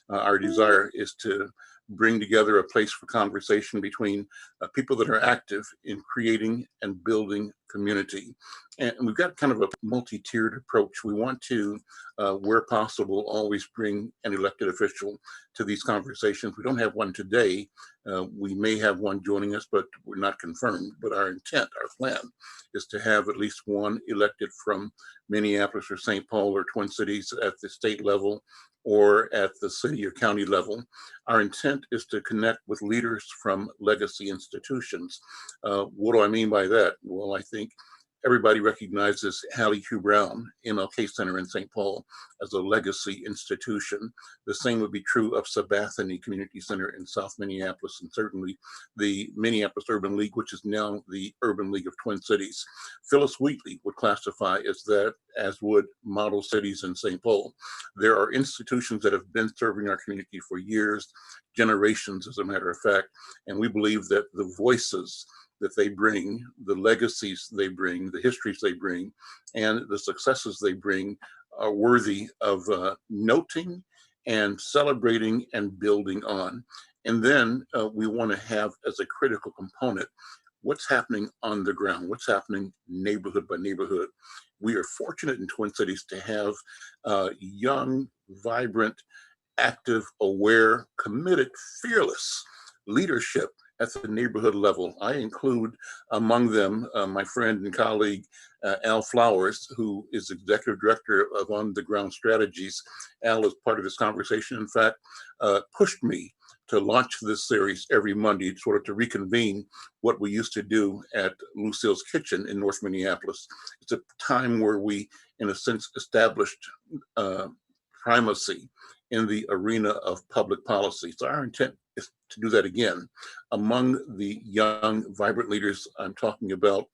our desire is to bring together a place for conversation between people that are active in creating and building community. And we've got kind of a multi-tiered approach. We want to, where possible, always bring an elected official to these conversations. We don't have one today. We may have one joining us, but we're not confirmed. But our intent, our plan, is to have at least one elected from Minneapolis or St. Paul or Twin Cities at the state level or at the city or county level. Our intent is to connect with leaders from legacy institutions. What do I mean by that? Well, I think everybody recognizes Hugh Brown MLK Center in St. Paul as a legacy institution. The same would be true of Sabathani Community Center in South Minneapolis, and certainly the Minneapolis Urban League, which is now the Urban League of Twin Cities. Phyllis Wheatley would classify as that, as would Model Cities in St. Paul. There are institutions that have been serving our community for years, generations, as a matter of fact, and we believe that the voices that they bring, the legacies they bring, the histories they bring, and the successes they bring are worthy of noting and celebrating and building on. And then we want to have as a critical component what's happening on the ground, what's happening neighborhood by neighborhood. We are fortunate in Twin Cities to have young, vibrant, active, aware, committed, fearless leadership at the neighborhood level. I include among them my friend and colleague, Al Flores, who is Executive Director of On the Ground Strategies. Al is part of this conversation, in fact, pushed me to launch this series every Monday, sort of to reconvene what we used to do at Lucille's Kitchen in North Minneapolis. It's a time where we, in a sense, established primacy in the arena of public policy. So our intent is to do that again. Among the young, vibrant leaders I'm talking about,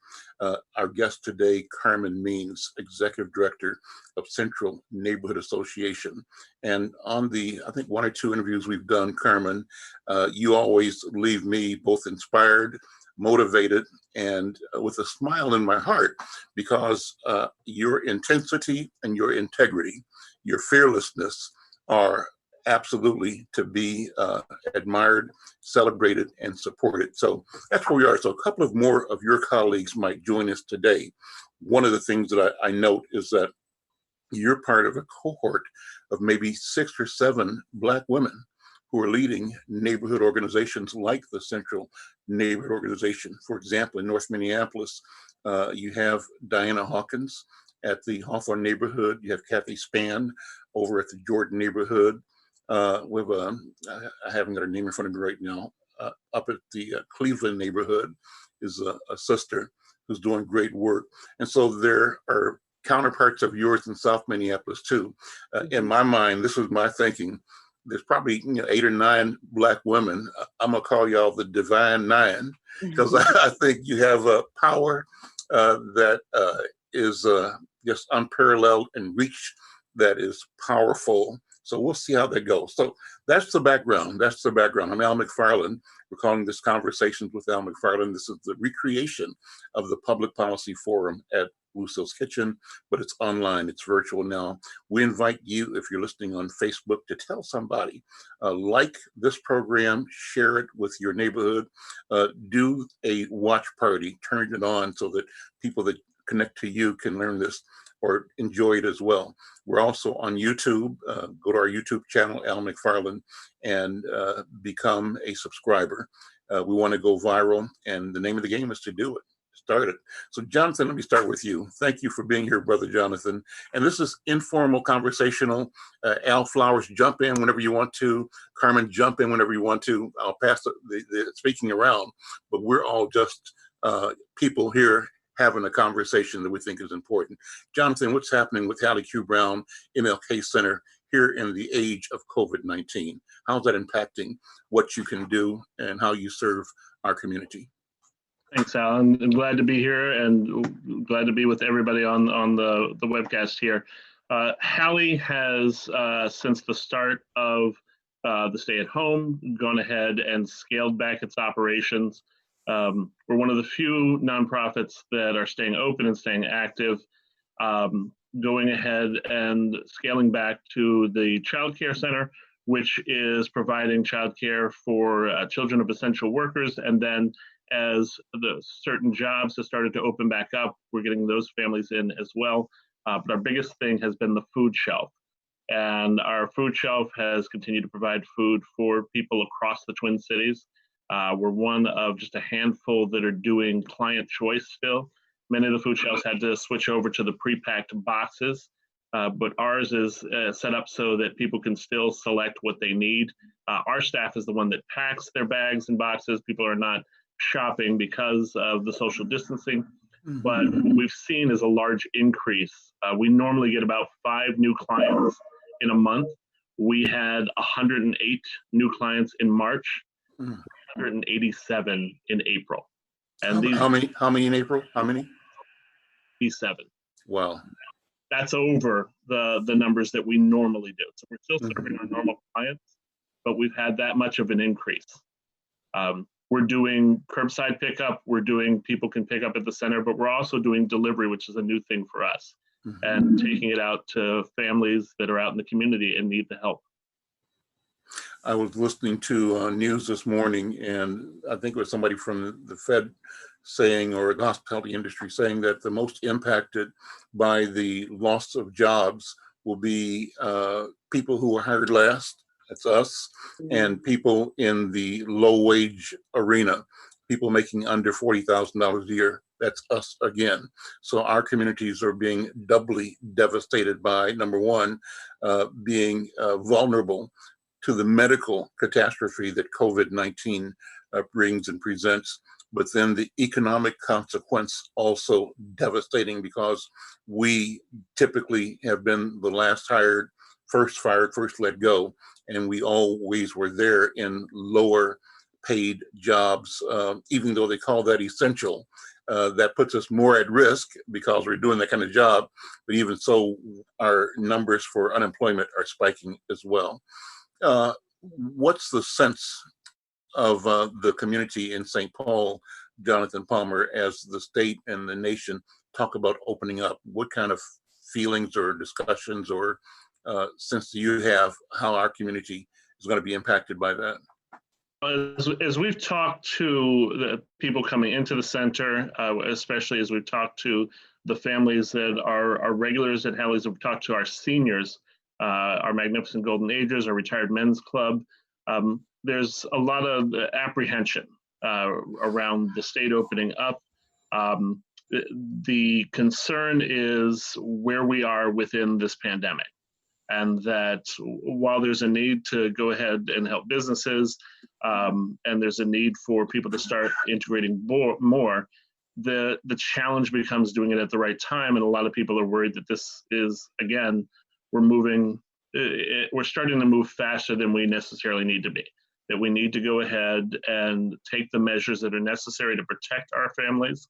our guest today, Carmen Means, Executive Director of Central Neighborhood Association. And on the, I think, one or two interviews we've done, Carmen, you always leave me both inspired, motivated, and with a smile in my heart, because your intensity and your integrity, your fearlessness are absolutely to be admired, celebrated, and supported. So that's where we are. So a couple of more of your colleagues might join us today. One of the things that I note is that you're part of a cohort of maybe 6 or 7 Black women who are leading neighborhood organizations like the Central Neighborhood Organization. For example, in North Minneapolis, you have Diana Hawkins at the Hawthorne neighborhood. You have Kathy Spann over at the Jordan neighborhood. We have I haven't got her name in front of me right now. Up at the Cleveland neighborhood is a sister who's doing great work. And so there are counterparts of yours in South Minneapolis too. In my mind, this was my thinking. There's probably 8 or 9 Black women. I'm gonna call y'all the Divine Nine, because I think you have a power that is just unparalleled and reach that is powerful. So we'll see how that goes. So that's the background. That's the background. I'm Al McFarlane. We're calling this Conversations with Al McFarlane. This is the recreation of the Public Policy Forum at Lucille's Kitchen, but it's online, it's virtual now. We invite you, if you're listening on Facebook, to tell somebody, like this program, share it with your neighborhood, do a watch party, turn it on so that people that connect to you can learn this or enjoy it as well. We're also on YouTube. Go to our YouTube channel, Al McFarlane, and become a subscriber. We want to go viral, and the name of the game is to do it. Start it. So Jonathan, let me start with you. Thank you for being here, Brother Jonathan. And this is informal, conversational. Al Flowers, jump in whenever you want to. Carmen, jump in whenever you want to. I'll pass the speaking around, but we're all just people here having a conversation that we think is important. Jonathan, what's happening with Hugh Brown MLK Center here in the age of COVID-19? How's that impacting what you can do and how you serve our community? Thanks, Alan. I'm glad to be here and glad to be with everybody on the webcast here. Hallie has, since the start of the stay-at-home, gone ahead and scaled back its operations. We're one of the few nonprofits that are staying open and staying active, going ahead and scaling back to the child care center, which is providing childcare for children of essential workers. And then as the certain jobs have started to open back up, we're getting those families in as well. But our biggest thing has been the food shelf. And our food shelf has continued to provide food for people across the Twin Cities. We're one of just a handful that are doing client choice still. Many of the food shelves had to switch over to the pre-packed boxes, but ours is set up so that people can still select what they need. Our staff is the one that packs their bags and boxes. People are not shopping because of the social distancing, but what we've seen is a large increase. We normally get about 5 new clients in a month. We had 108 new clients in March, 187 in April. And how many in April? How many? 87. Wow. That's over the numbers that we normally do. So we're still serving our normal clients, but we've had that much of an increase. We're doing curbside pickup. We're doing people can pick up at the center, but we're also doing delivery, which is a new thing for us, and taking it out to families that are out in the community and need the help. I was listening to news this morning, and I think it was somebody from the Fed saying, or the hospitality industry saying, that the most impacted by the loss of jobs will be people who were hired last, that's us, and people in the low wage arena, people making under $40,000 a year, that's us again. So our communities are being doubly devastated by, number one, being vulnerable to the medical catastrophe that COVID-19 brings and presents, but then the economic consequence also devastating, because we typically have been the last hired, first fired, first let go, and we always were there in lower paid jobs, even though they call that essential. That puts us more at risk because we're doing that kind of job, but even so, our numbers for unemployment are spiking as well. What's the sense of the community in St. Paul, Jonathan Palmer, as the state and the nation talk about opening up? What kind of feelings or discussions or sense do you have how our community is going to be impacted by that? As we've talked to the people coming into the center, especially as we've talked to the families that are regulars at Halley's, we've talked to our seniors, our Magnificent Golden Agers, our Retired Men's Club. There's a lot of apprehension around the state opening up. The concern is where we are within this pandemic, and that while there's a need to go ahead and help businesses, and there's a need for people to start integrating more, the challenge becomes doing it at the right time. And a lot of people are worried that this is, again, we're starting to move faster than we necessarily need to be, that we need to go ahead and take the measures that are necessary to protect our families.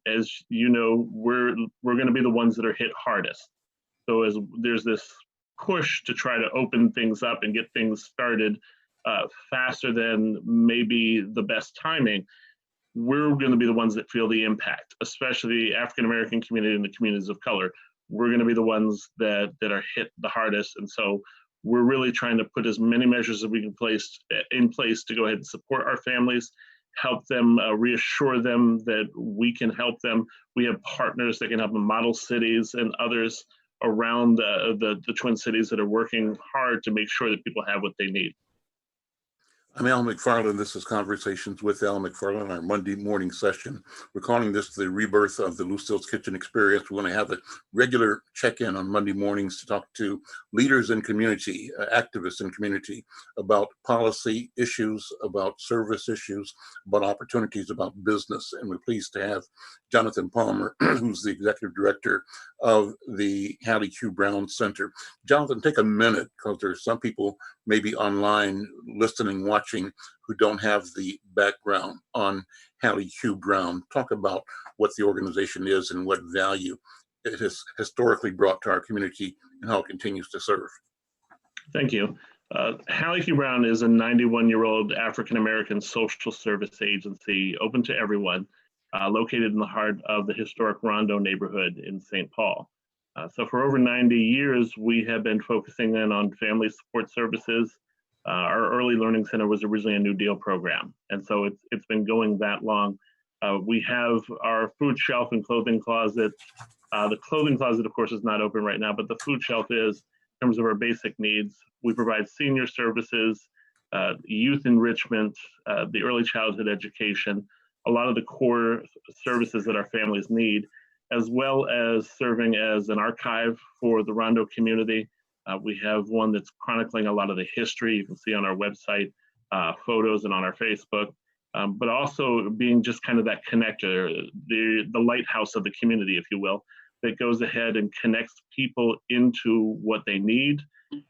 As you know, we're going to be the ones that are hit hardest. So as there's this push to try to open things up and get things started faster than maybe the best timing, we're going to be the ones that feel the impact, especially the African-American community and the communities of color. We're going to be the ones that are hit the hardest. And so we're really trying to put as many measures as we can place in place to go ahead and support our families, help them, reassure them that we can help them. We have partners that can help them, model cities and others around the Twin Cities that are working hard to make sure that people have what they need. I'm Al McFarlane. This is Conversations with Al McFarlane, our Monday morning session. We're calling this the rebirth of the Lucille's Kitchen Experience. We want to have a regular check-in on Monday mornings to talk to leaders in community, activists in community, about policy issues, about service issues, about opportunities, about business. And we're pleased to have Jonathan Palmer, who's the executive director of the Hugh Brown Center. Jonathan, take a minute, because there's some people maybe online listening, watching, who don't have the background on Hugh Brown. Talk about what the organization is and what value it has historically brought to our community and how it continues to serve. Thank you. Hugh Brown is a 91-year-old African-American social service agency open to everyone, located in the heart of the historic Rondo neighborhood in St. Paul. So for over 90 years, we have been focusing in on family support services. Our early learning center was originally a New Deal program, and so it's been going that long. We have our food shelf and clothing closet. The clothing closet, of course, is not open right now, but the food shelf is. In terms of our basic needs, we provide senior services, youth enrichment, the early childhood education, a lot of the core services that our families need, as well as serving as an archive for the Rondo community. We have one that's chronicling a lot of the history. You can see on our website photos and on our Facebook, but also being just kind of that connector, the lighthouse of the community, if you will, that goes ahead and connects people into what they need,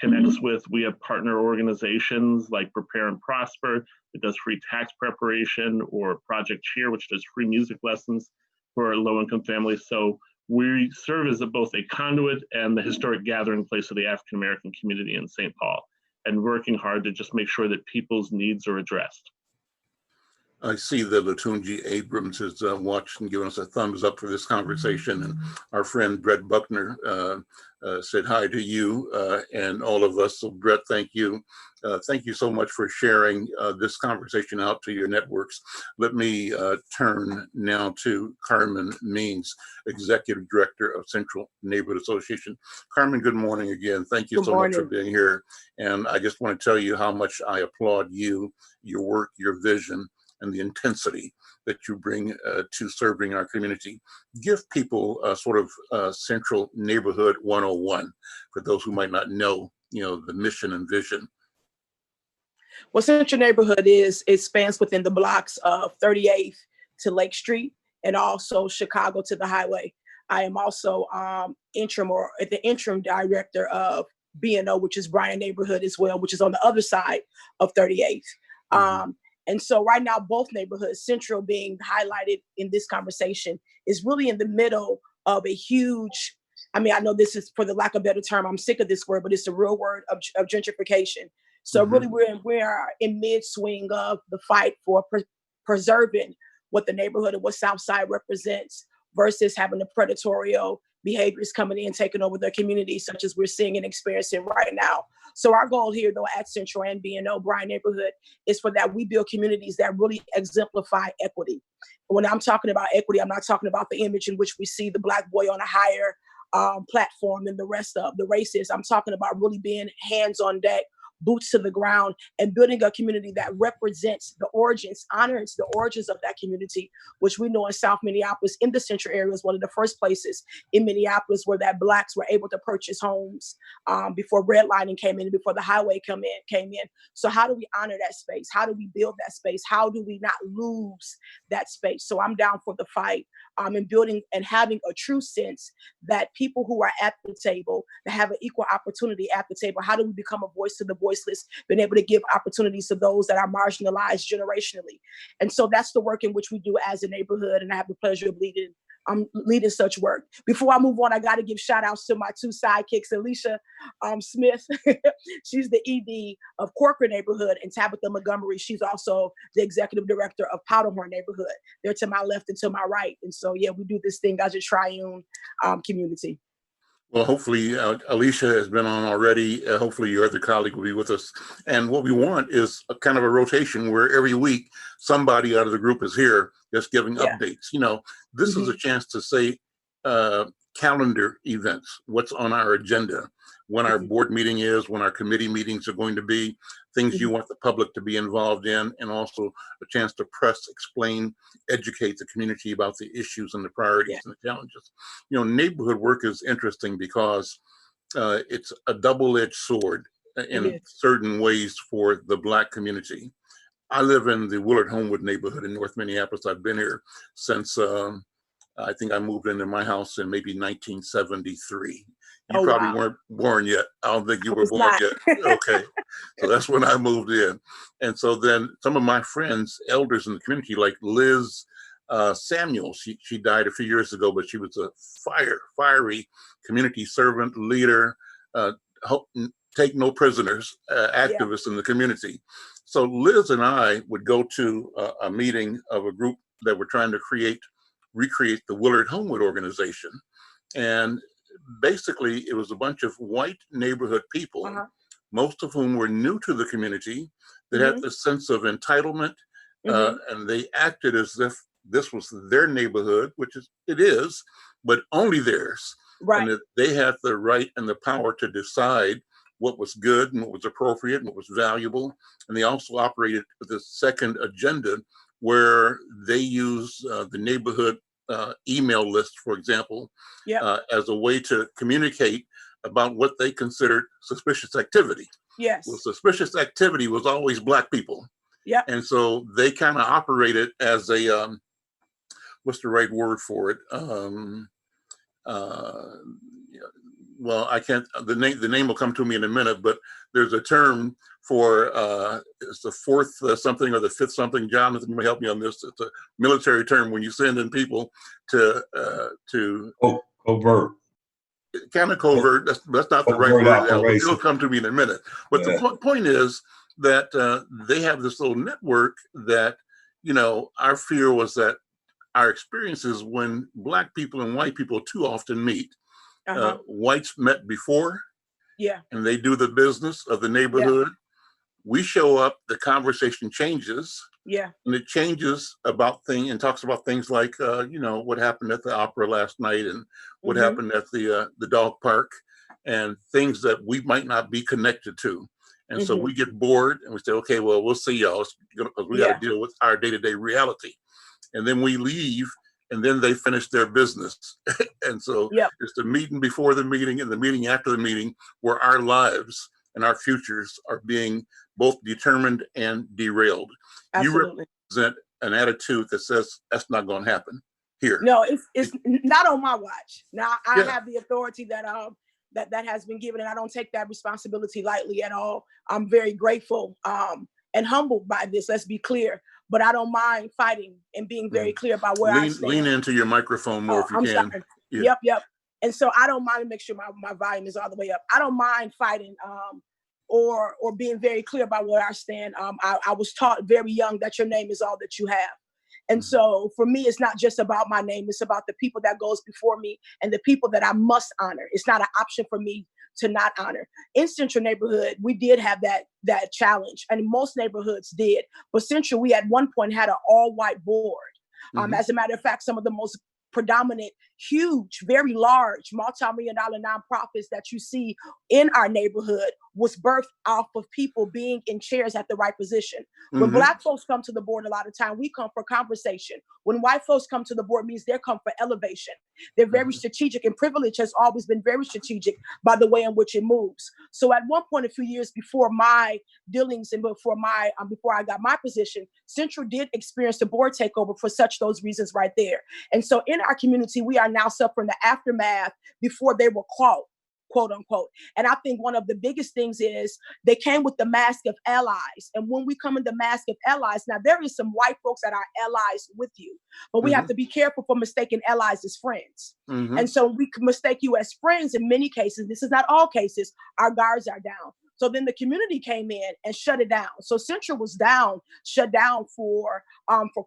connects with, we have partner organizations like Prepare and Prosper that does free tax preparation, or Project Cheer, which does free music lessons for low-income families. So we serve as both a conduit and the historic gathering place of the African American community in St. Paul, and working hard to just make sure that people's needs are addressed. I see that Latunji Abrams has watched and given us a thumbs up for this conversation. And our friend Brett Buckner said hi to you and all of us. So Brett, thank you. Thank you so much for sharing this conversation out to your networks. Let me turn now to Carmen Means, Executive Director of Central Neighborhood Association. Carmen, good morning again. Thank you so much for being here. And I just want to tell you how much I applaud you, your work, your vision, and the intensity that you bring to serving our community. Give people a sort of Central Neighborhood 101 for those who might not know, the mission and vision. Well, Central Neighborhood it spans within the blocks of 38th to Lake Street, and also Chicago to the highway. I am also the interim director of B&O, which is Bryan Neighborhood as well, which is on the other side of 38th. And so right now, both neighborhoods, Central being highlighted in this conversation, is really in the middle of a huge, I know this is, for the lack of a better term, I'm sick of this word, but it's the real word of gentrification. So really we are in mid-swing of the fight for preserving what the neighborhood and what Southside represents, versus having the predatorial behaviors coming in, taking over their communities, such as we're seeing and experiencing right now. So our goal here, though, at Central and B&O Bryan Neighborhood, is for that we build communities that really exemplify equity. When I'm talking about equity, I'm not talking about the image in which we see the Black boy on a higher platform than the rest of the races. I'm talking about really being hands on deck, boots to the ground, and building a community that represents the origins, honors the origins of that community, which we know in South Minneapolis, in the Central area, is one of the first places in Minneapolis where that Blacks were able to purchase homes before redlining came in, before the highway came in. So how do we honor that space? How do we build that space? How do we not lose that space? So I'm down for the fight and building and having a true sense that people who are at the table, that have an equal opportunity at the table, how do we become a voice to the voiceless, being able to give opportunities to those that are marginalized generationally? And so that's the work in which we do as a neighborhood, and I have the pleasure of leading such work. Before I move on, I got to give shout outs to my two sidekicks, Alicia Smith. She's the ED of Corcoran Neighborhood, and Tabitha Montgomery. She's also the executive director of Powderhorn Neighborhood. They're to my left and to my right. And so, yeah, we do this thing as a triune community. Well, hopefully Alicia has been on already. Hopefully your other colleague will be with us. And what we want is a kind of a rotation where every week somebody out of the group is here just giving updates. This is a chance to say calendar events, what's on our agenda, when our board meeting is, when our committee meetings are going to be, things you want the public to be involved in, and also a chance to press, explain, educate the community about the issues and the priorities and the challenges. Neighborhood work is interesting because it's a double-edged sword in certain ways for the Black community. I live in the Willard Homewood neighborhood in North Minneapolis. I've been here since I think I moved into my house in maybe 1973. You probably weren't born yet. I don't think you were born yet. Okay. So that's when I moved in. And so then some of my friends, elders in the community, like Liz Samuel, she died a few years ago, but she was a fiery community servant, leader, take no prisoners, activist in the community. So Liz and I would go to a meeting of a group that were trying to recreate the Willard Homewood organization. And basically, it was a bunch of white neighborhood people, most of whom were new to the community, that had this sense of entitlement, and they acted as if this was their neighborhood, which it is, but only theirs. Right. And that they had the right and the power to decide what was good and what was appropriate and what was valuable. And they also operated with a second agenda where they use the neighborhood email list, for example, as a way to communicate about what they considered suspicious activity. Yes. Well, suspicious activity was always Black people. Yeah. And so they kind of operated as a, what's the right word for it? Well, I can't, the name will come to me in a minute, but there's a term for, it's the fourth something or the fifth something. Jonathan, you may help me on this. It's a military term when you send in people to covert. Kind of covert. That's not the right word. It'll come to me in a minute. But the point is that they have this little network that, our fear was that our experiences when Black people and white people too often meet. Whites met before, and they do the business of the neighborhood. We show up, the conversation changes, and it changes about things and talks about things like, what happened at the opera last night and what happened at the dog park and things that we might not be connected to. And so we get bored and we say, okay, well, we'll see y'all because we got to deal with our day-to-day reality. And then we leave. And then they finish their business. And so it's the meeting before the meeting and the meeting after the meeting where our lives and our futures are being both determined and derailed. Absolutely. You represent an attitude that says that's not going to happen here. No, it's not on my watch. Now, I have the authority that has been given, and I don't take that responsibility lightly at all. I'm very grateful and humbled by this, let's be clear. But I don't mind fighting and being very clear about where I stand. Lean into your microphone more if you can. Sorry. Yep. And so I don't mind, make sure my volume is all the way up. I don't mind fighting or being very clear about where I stand. I was taught very young that your name is all that you have. And so for me, it's not just about my name. It's about the people that goes before me and the people that I must honor. It's not an option for me to not honor. In Central neighborhood, we did have that challenge, and most neighborhoods did. But Central, we at one point had an all-white board. As a matter of fact, some of the most predominant, huge, very large, multi-million-dollar nonprofits that you see in our neighborhood was birthed off of people being in chairs at the right position. When Black folks come to the board, a lot of time we come for conversation. When white folks come to the board, means they come for elevation. They're very strategic, and privilege has always been very strategic by the way in which it moves. So at one point, a few years before my dealings and before I got my position, Central did experience the board takeover for those reasons right there. And so in our community, we are now suffering the aftermath before they were caught, quote unquote. And I think one of the biggest things is they came with the mask of allies. And when we come in the mask of allies, now there is some white folks that are allies with you, but we have to be careful for mistaking allies as friends. And so we can mistake you as friends in many cases. This is not all cases. Our guards are down. So then the community came in and shut it down. So Central was shut down for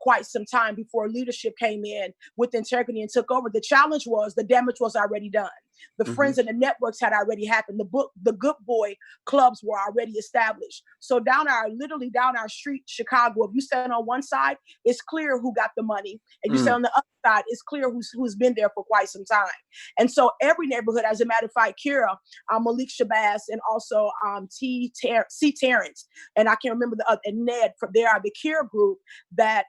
quite some time before leadership came in with integrity and took over. The challenge was the damage was already done. The friends and the networks had already happened. The good boy clubs were already established. So literally down our street, Chicago, if you stand on one side, it's clear who got the money. And you stand on the other side, it's clear who's been there for quite some time. And so every neighborhood, as a matter of fact, Kira, Malik Shabazz, and also C. Terrence, and I can't remember and Ned, they are the Kira group that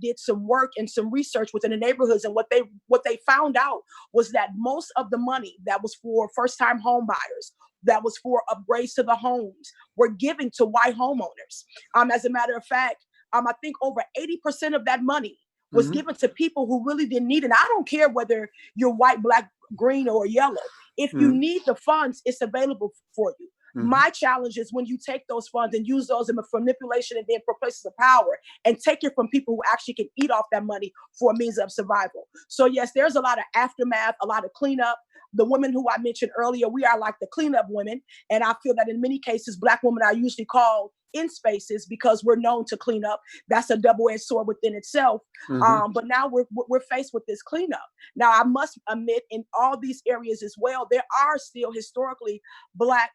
did some work and some research within the neighborhoods. And what they found out was that most of the money that was for first-time home buyers, that was for upgrades to the homes, were giving to white homeowners. As a matter of fact, I think over 80% of that money was given to people who really didn't need it. And I don't care whether you're white, Black, green, or yellow. If you need the funds, it's available for you. My challenge is when you take those funds and use those for manipulation and then for places of power and take it from people who actually can eat off that money for a means of survival. So yes, there's a lot of aftermath, a lot of cleanup. The women who I mentioned earlier, we are like the cleanup women. And I feel that in many cases, Black women are usually called in spaces because we're known to clean up. That's a double-edged sword within itself. But now we're faced with this cleanup. Now, I must admit, in all these areas as well, there are still historically Black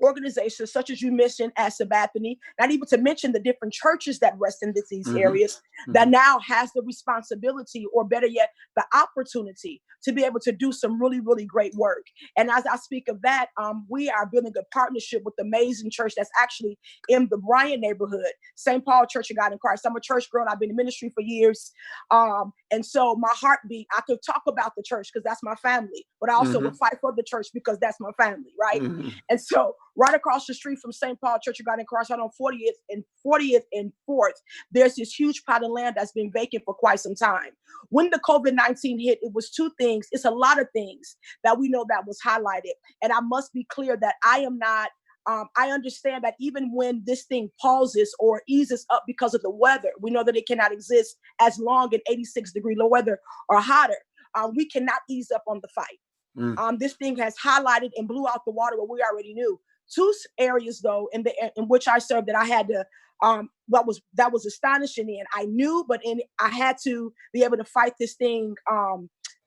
organizations such as you mentioned as Sabathani, not even to mention the different churches that rest in these areas that now has the responsibility, or better yet, the opportunity to be able to do some really, really great work. And as I speak of that, we are building a partnership with the amazing church that's actually in the Bryan neighborhood, St. Paul Church of God in Christ. I'm a church girl. I've been in ministry for years. And so my heartbeat, I could talk about the church because that's my family, but I also would fight for the church because that's my family, right? And so right across the street from St. Paul Church of God in Christ, right on 40th and 4th, there's this huge plot of land that's been vacant for quite some time. When the COVID-19 hit, it was two things. It's a lot of things that we know that was highlighted. And I must be clear that I am not, I understand that even when this thing pauses or eases up because of the weather, we know that it cannot exist as long in 86-degree low weather or hotter. We cannot ease up on the fight. This thing has highlighted and blew out the water what we already knew. Two areas though in which I served that I had to that was astonishing in. I knew, but I had to be able to fight this thing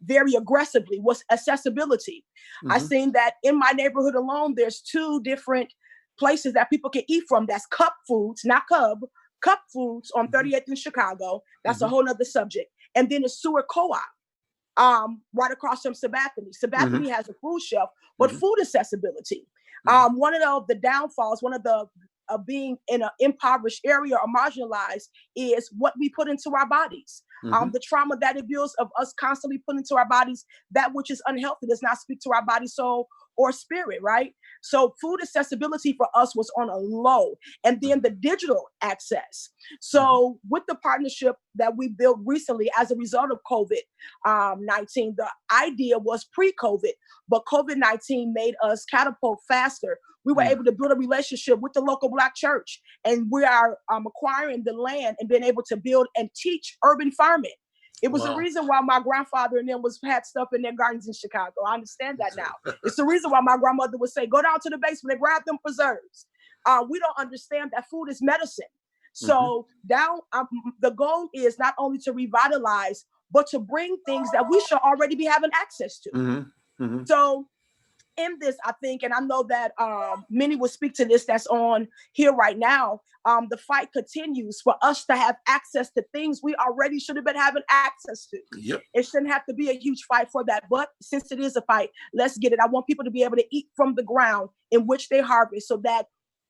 very aggressively was accessibility. I seen that in my neighborhood alone, there's two different places that people can eat from. That's Cup Foods, not Cub, Cup Foods on 38th in Chicago. That's a whole nother subject. And then the Sewer Co-op. Right across from Sabathani. Sabathani has a food shelf, but food accessibility. One of the downfalls, one of the being in an impoverished area or marginalized is what we put into our bodies. The trauma that it builds of us constantly putting into our bodies that which is unhealthy does not speak to our body, soul, or spirit, right? So food accessibility for us was on a low. And then the digital access. So with the partnership that we built recently as a result of COVID-19, the idea was pre-COVID, but COVID-19 made us catapult faster. We were able to build a relationship with the local Black church, and we are acquiring the land and being able to build and teach urban farming. It was the reason why my grandfather and them had stuff in their gardens in Chicago. I understand that now. It's the reason why my grandmother would say, go down to the basement and grab them preserves. We don't understand that food is medicine. So the goal is not only to revitalize, but to bring things that we should already be having access to. So in this, I think, and I know that many will speak to this that's on here right now, the fight continues for us to have access to things we already should have been having access to. It shouldn't have to be a huge fight for that, but since it is a fight, let's get it. I want people to be able to eat from the ground in which they harvest, so that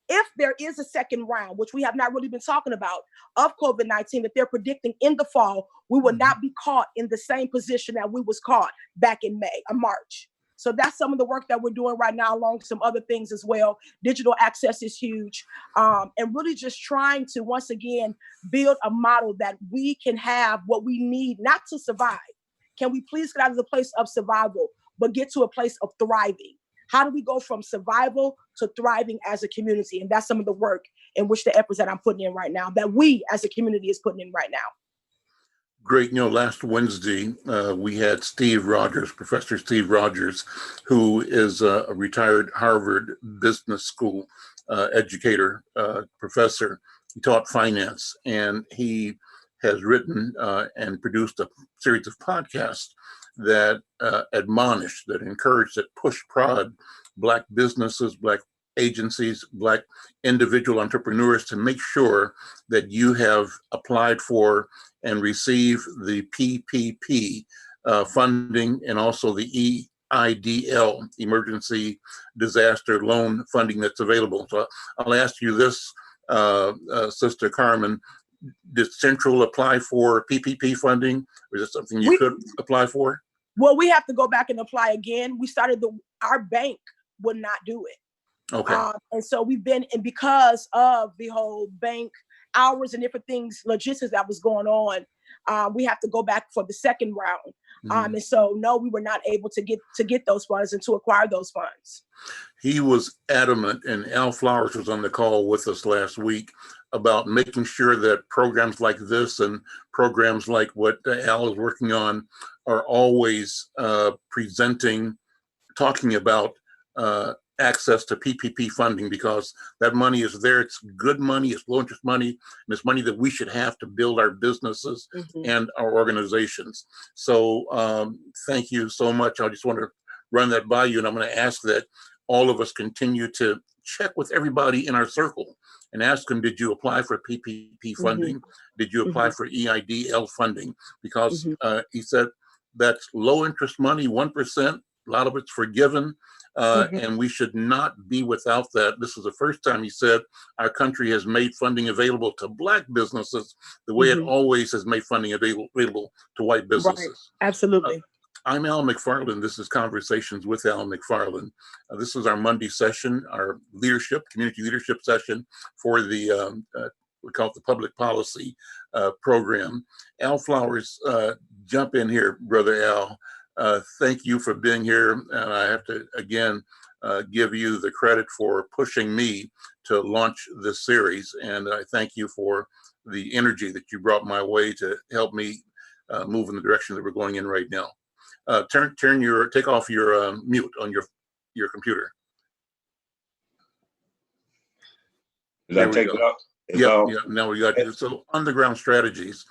if there is a second round, which we have not really been talking about, of COVID-19 that they're predicting in the fall, we will not be caught in the same position that we was caught back in March. So that's some of the work that we're doing right now, along with some other things as well. Digital access is huge. And really just trying to, once again, build a model that we can have what we need, not to survive. Can we please get out of the place of survival, but get to a place of thriving? How do we go from survival to thriving as a community? And that's some of the work in which the efforts that I'm putting in right now, that we as a community is putting in right now. Great. Last Wednesday, we had Professor Steve Rogers, who is a retired Harvard Business School educator, professor. He taught finance, and he has written and produced a series of podcasts that admonish, that encourage, that push, prod Black businesses, Black agencies, Black individual entrepreneurs to make sure that you have applied for and receive the PPP funding, and also the EIDL, Emergency Disaster Loan funding, that's available. So I'll ask you this, Sister Carmen, did Central apply for PPP funding? Or is it something you could apply for? Well, we have to go back and apply again. We started our bank would not do it. Okay. And so we've been, and because of the whole bank hours and different things, logistics that was going on, we have to go back for the second round. And so, no, we were not able to get those funds and to acquire those funds. He was adamant, and Al Flores was on the call with us last week, about making sure that programs like this and programs like what Al is working on are always talking about access to PPP funding, because that money is there. It's good money, it's low interest money, and it's money that we should have to build our businesses and our organizations. So thank you so much. I just want to run that by you, and I'm going to ask that all of us continue to check with everybody in our circle and ask them, did you apply for PPP funding? Did you apply for EIDL funding? Because he said that's low interest money, 1%, a lot of it's forgiven. And we should not be without that. This is the first time he said our country has made funding available to Black businesses the way it always has made funding available to white businesses. Right. Absolutely. I'm Al McFarlane. This is Conversations with Al McFarlane. This is our Monday session, our community leadership session for the, we call it the public policy program. Al Flores, jump in here, Brother Al. Thank you for being here. And I have to, again, give you the credit for pushing me to launch this series. And I thank you for the energy that you brought my way to help me move in the direction that we're going in right now. Take off your mute on your computer. Did I take it off? Yeah, now we got you. So on the ground strategies,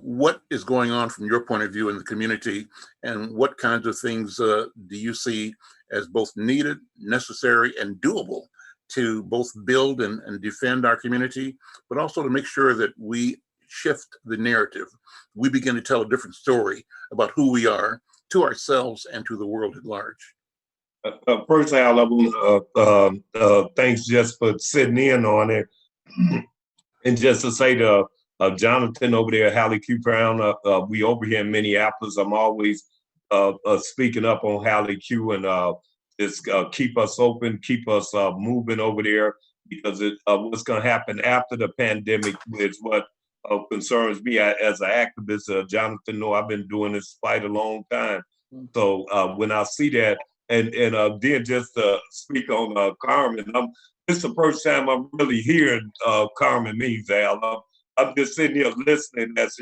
what is going on from your point of view in the community, and what kinds of things do you see as both needed, necessary, and doable to both build and defend our community, but also to make sure that we shift the narrative. We begin to tell a different story about who we are to ourselves and to the world at large. First, Al, I want thanks just for sitting in on it. And just to say to Jonathan over there, Hallie Q. Brown, we over here in Minneapolis, I'm always speaking up on Hallie Q, and just keep us open, keep us moving over there, because what's going to happen after the pandemic is what concerns me as an activist. Jonathan, know I've been doing this fight a long time. So when I see that, and then just to speak on Carmen, this is the first time I'm really hearing Carmen Means, Al. I'm just sitting here listening as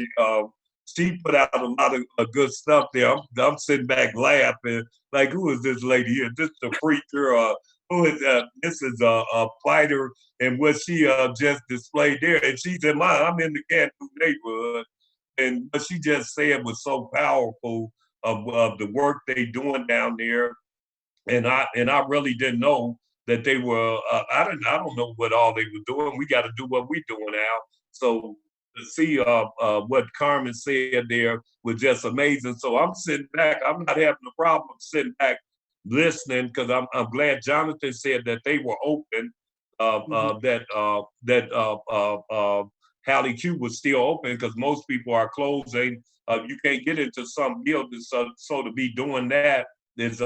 she put out a lot of good stuff there. I'm sitting back laughing, like, who is this lady here? This is a preacher, who is this is a fighter, and what she just displayed there. And she's I'm in the Canton neighborhood, and what she just said was so powerful of the work they doing down there. And I really didn't know that they were. I don't know what all they were doing. We got to do what we doing now. So to see what Carmen said there was just amazing. So I'm sitting back. I'm not having a problem sitting back listening, because I'm glad Jonathan said that they were open. That Hallie Q was still open, because most people are closing. You can't get into some buildings, so to be doing that is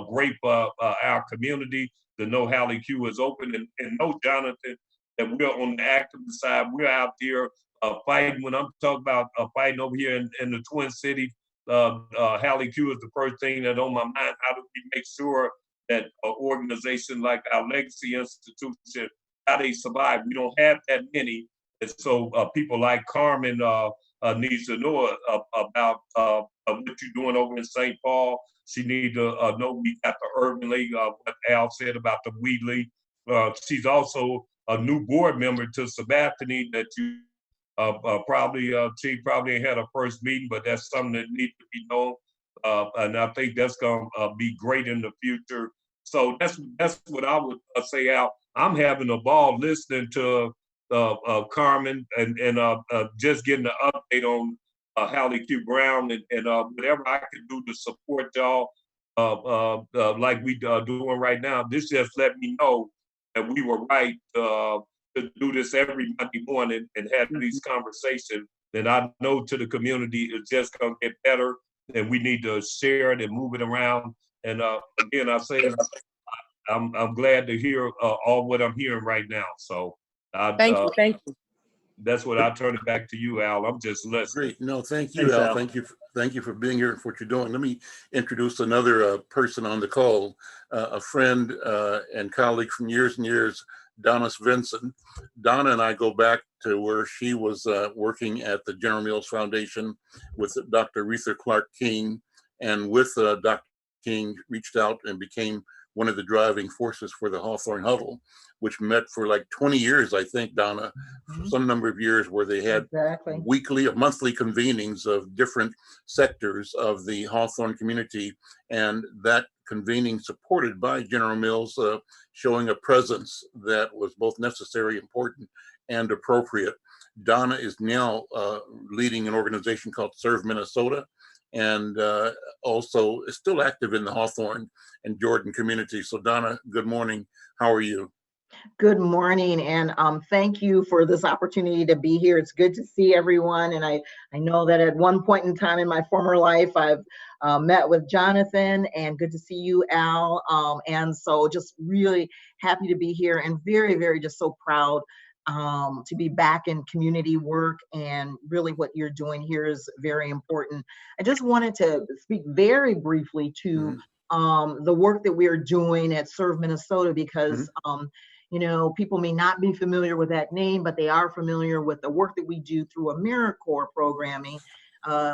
great for our community to know Hallie Q is open, and know, Jonathan, that we're on the activist side. We're out there fighting. When I'm talking about fighting over here in the Twin Cities, Hallie Q is the first thing that's on my mind. How do we make sure that an organization like our legacy institution, how they survive? We don't have that many. And so people like Carmen needs to know about what you're doing over in St. Paul. She needs to know we got the Urban League, what Al said about the Weed League. She's also a new board member to Sabathani that you she probably had her first meeting, but that's something that needs to be known. And I think that's going to be great in the future. So that's what I would say, Al. I'm having a ball listening to Carmen and just getting an update on Hallie Q. Brown and whatever I can do to support y'all like we doing right now. This just let me know that we were right to do this every Monday morning and have these conversations. And I know to the community, it's just going to get better, and we need to share it and move it around. And again, I say I'm glad to hear all what I'm hearing right now. So thank you. That's what I turn it back to you, Al. I'm just listening. Great. No, thank you, Al. Thank you for being here and for what you're doing. Let me introduce another person on the call, a friend and colleague from years and years, Donna Vincent. Donna and I go back to where she was working at the General Mills Foundation with Dr. Aretha Clark King, and with Dr. King reached out and became one of the driving forces for the Hawthorne Huddle, which met for like 20 years, I think, Donna, for some number of years, where they had weekly or monthly convenings of different sectors of the Hawthorne community, and that convening supported by General Mills, showing a presence that was both necessary, important, and appropriate. Donna is now leading an organization called Serve Minnesota, and also is still active in the Hawthorne and Jordan community. So Donna, good morning. How are you? Good morning, and thank you for this opportunity to be here. It's good to see everyone, and I know that at one point in time in my former life, I've met with Jonathan, and good to see you, Al, and so just really happy to be here, and very, very just so proud to be back in community work, and really what you're doing here is very important. I just wanted to speak very briefly to the work that we're doing at Serve Minnesota, because you know, people may not be familiar with that name, but they are familiar with the work that we do through AmeriCorps programming,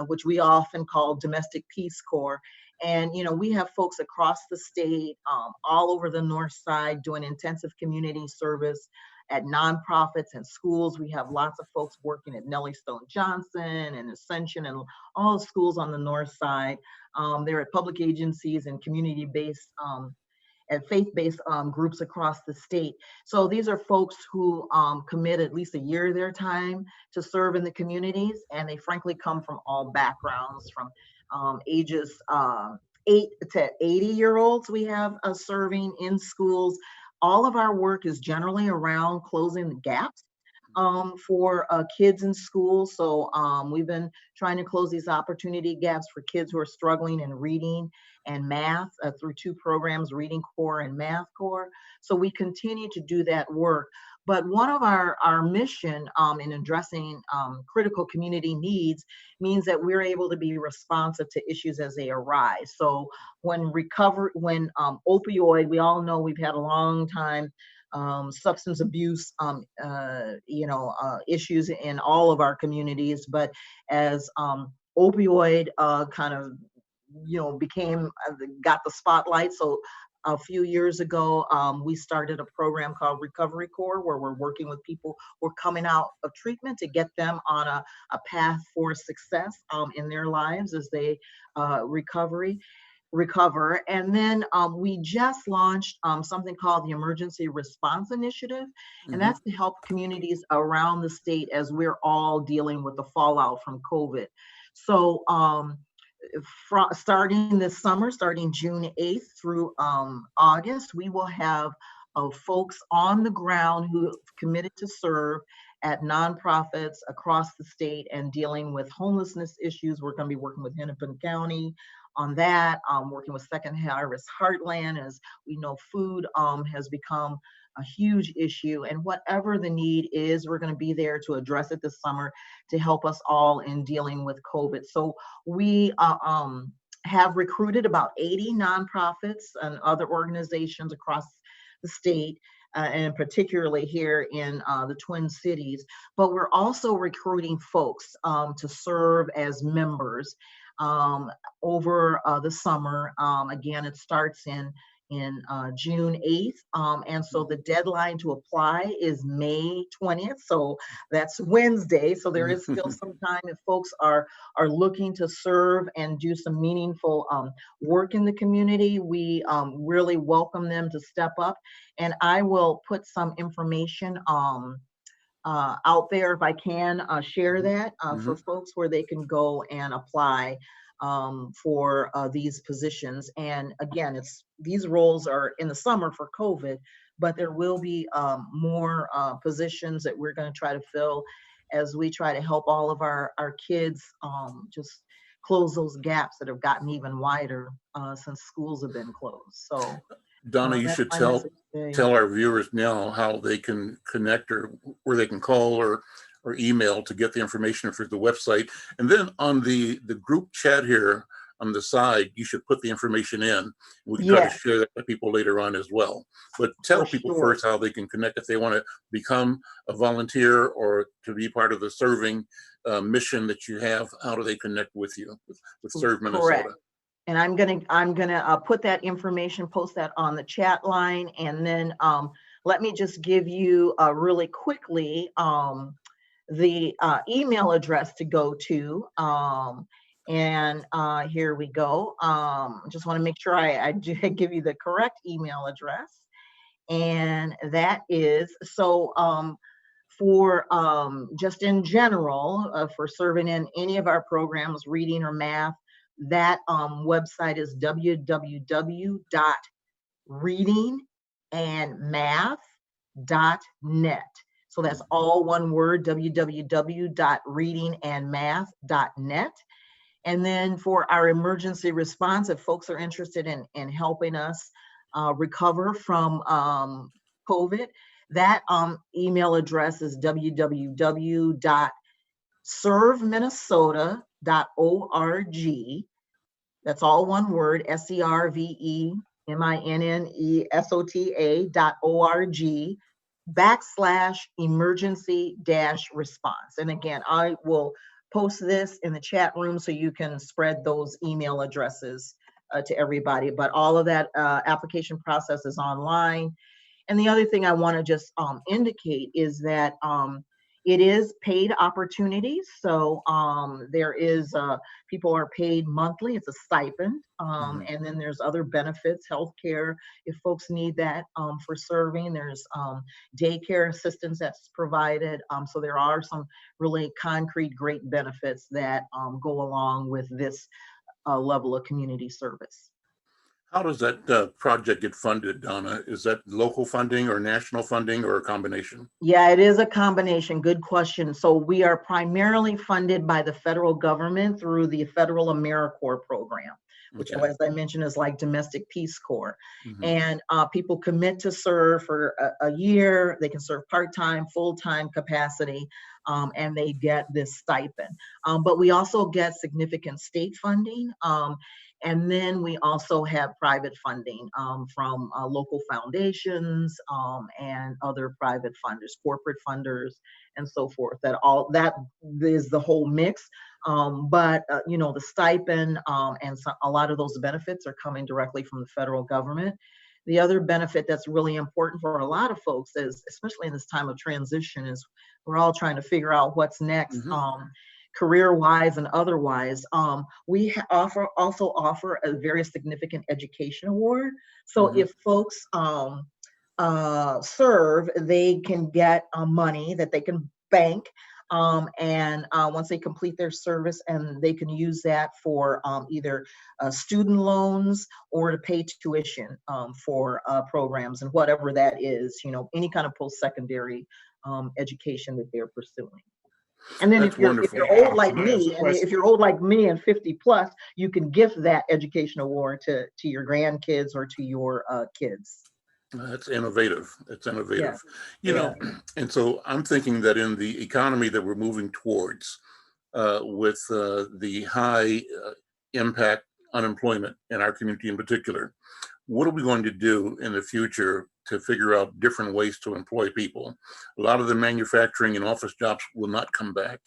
which we often call Domestic Peace Corps. And, you know, we have folks across the state, all over the North Side, doing intensive community service at nonprofits and schools. We have lots of folks working at Nellie Stone Johnson and Ascension and all the schools on the North Side. They're at public agencies and community-based and faith-based groups across the state. So these are folks who commit at least a year of their time to serve in the communities, and they frankly come from all backgrounds, from ages 8 to 80-year-olds we have serving in schools. All of our work is generally around closing the gaps for kids in school. So we've been trying to close these opportunity gaps for kids who are struggling in reading and math through 2 programs, Reading Corps and Math Corps. So we continue to do that work. But one of our mission in addressing critical community needs means that we're able to be responsive to issues as they arise. So when opioid, we all know we've had a long time substance abuse, issues in all of our communities. But as opioid kind of, got the spotlight. So a few years ago, we started a program called Recovery Corps, where we're working with people who are coming out of treatment to get them on a path for success in their lives as they recover. And then we just launched something called the Emergency Response Initiative, and that's to help communities around the state as we're all dealing with the fallout from COVID. So starting this summer, starting June 8th through August, we will have folks on the ground who have committed to serve at nonprofits across the state and dealing with homelessness issues. We're going to be working with Hennepin County on that, working with Second Harvest Heartland. As we know, food has become a huge issue, and whatever the need is, we're going to be there to address it this summer to help us all in dealing with COVID. So we have recruited about 80 nonprofits and other organizations across the state, and particularly here in the Twin Cities. But we're also recruiting folks to serve as members over the summer. Again, it starts in June 8th. And so the deadline to apply is May 20th. So that's Wednesday. So there is still some time if folks are looking to serve and do some meaningful work in the community. We really welcome them to step up. And I will put some information out there if I can share that for folks where they can go and apply for these positions. And again, these roles are in the summer for COVID, but there will be more positions that we're going to try to fill as we try to help all of our kids just close those gaps that have gotten even wider since schools have been closed. So Donna, you should tell our viewers now how they can connect or where they can call or email to get the information for the website. And then on the group chat here on the side, you should put the information in. We can try to share that with people later on as well. But tell people first how they can connect if they want to become a volunteer or to be part of the serving mission that you have. How do they connect with you, with Serve Minnesota? Correct. And I'm gonna put that information, post that on the chat line, and then let me just give you really quickly the email address to go to. And here we go. Just want to make sure I do give you the correct email address. And that is, so for just in general, for serving in any of our programs, reading or math, that website is www.readingandmath.net. So that's all one word, www.readingandmath.net. And then for our emergency response, if folks are interested in helping us recover from COVID, that email address is www.serveminnesota.org. That's all one word, serveminnesota.org/emergency-response. And again, I will post this in the chat room so you can spread those email addresses to everybody. But all of that application process is online. And the other thing I want to just indicate is that it is paid opportunities. So there is, people are paid monthly, it's a stipend. And then there's other benefits, healthcare, if folks need that for serving. There's daycare assistance that's provided. So there are some really concrete, great benefits that go along with this level of community service. How does that project get funded, Donna? Is that local funding or national funding or a combination? Yeah, it is a combination. Good question. So we are primarily funded by the federal government through the Federal AmeriCorps program, which, as I mentioned, is like Domestic Peace Corps. And people commit to serve for a year. They can serve part-time, full-time capacity, and they get this stipend. But we also get significant state funding. And then we also have private funding from local foundations and other private funders, corporate funders, and so forth. That is the whole mix. But you know, the stipend and a lot of those benefits are coming directly from the federal government. The other benefit that's really important for a lot of folks is, especially in this time of transition, is we're all trying to figure out what's next. Career-wise and otherwise. We also offer a very significant education award. So if folks serve, they can get money that they can bank. And once they complete their service, and they can use that for either student loans or to pay tuition for programs, and whatever that is, you know, any kind of post-secondary education that they're pursuing. And then if you're old like me, and if you're old like me and 50 plus, you can gift that education award to your grandkids or to your kids. That's innovative. It's innovative. You know, and so I'm thinking that in the economy that we're moving towards, with the high impact unemployment in our community in particular, what are we going to do in the future to figure out different ways to employ people? A lot of the manufacturing and office jobs will not come back.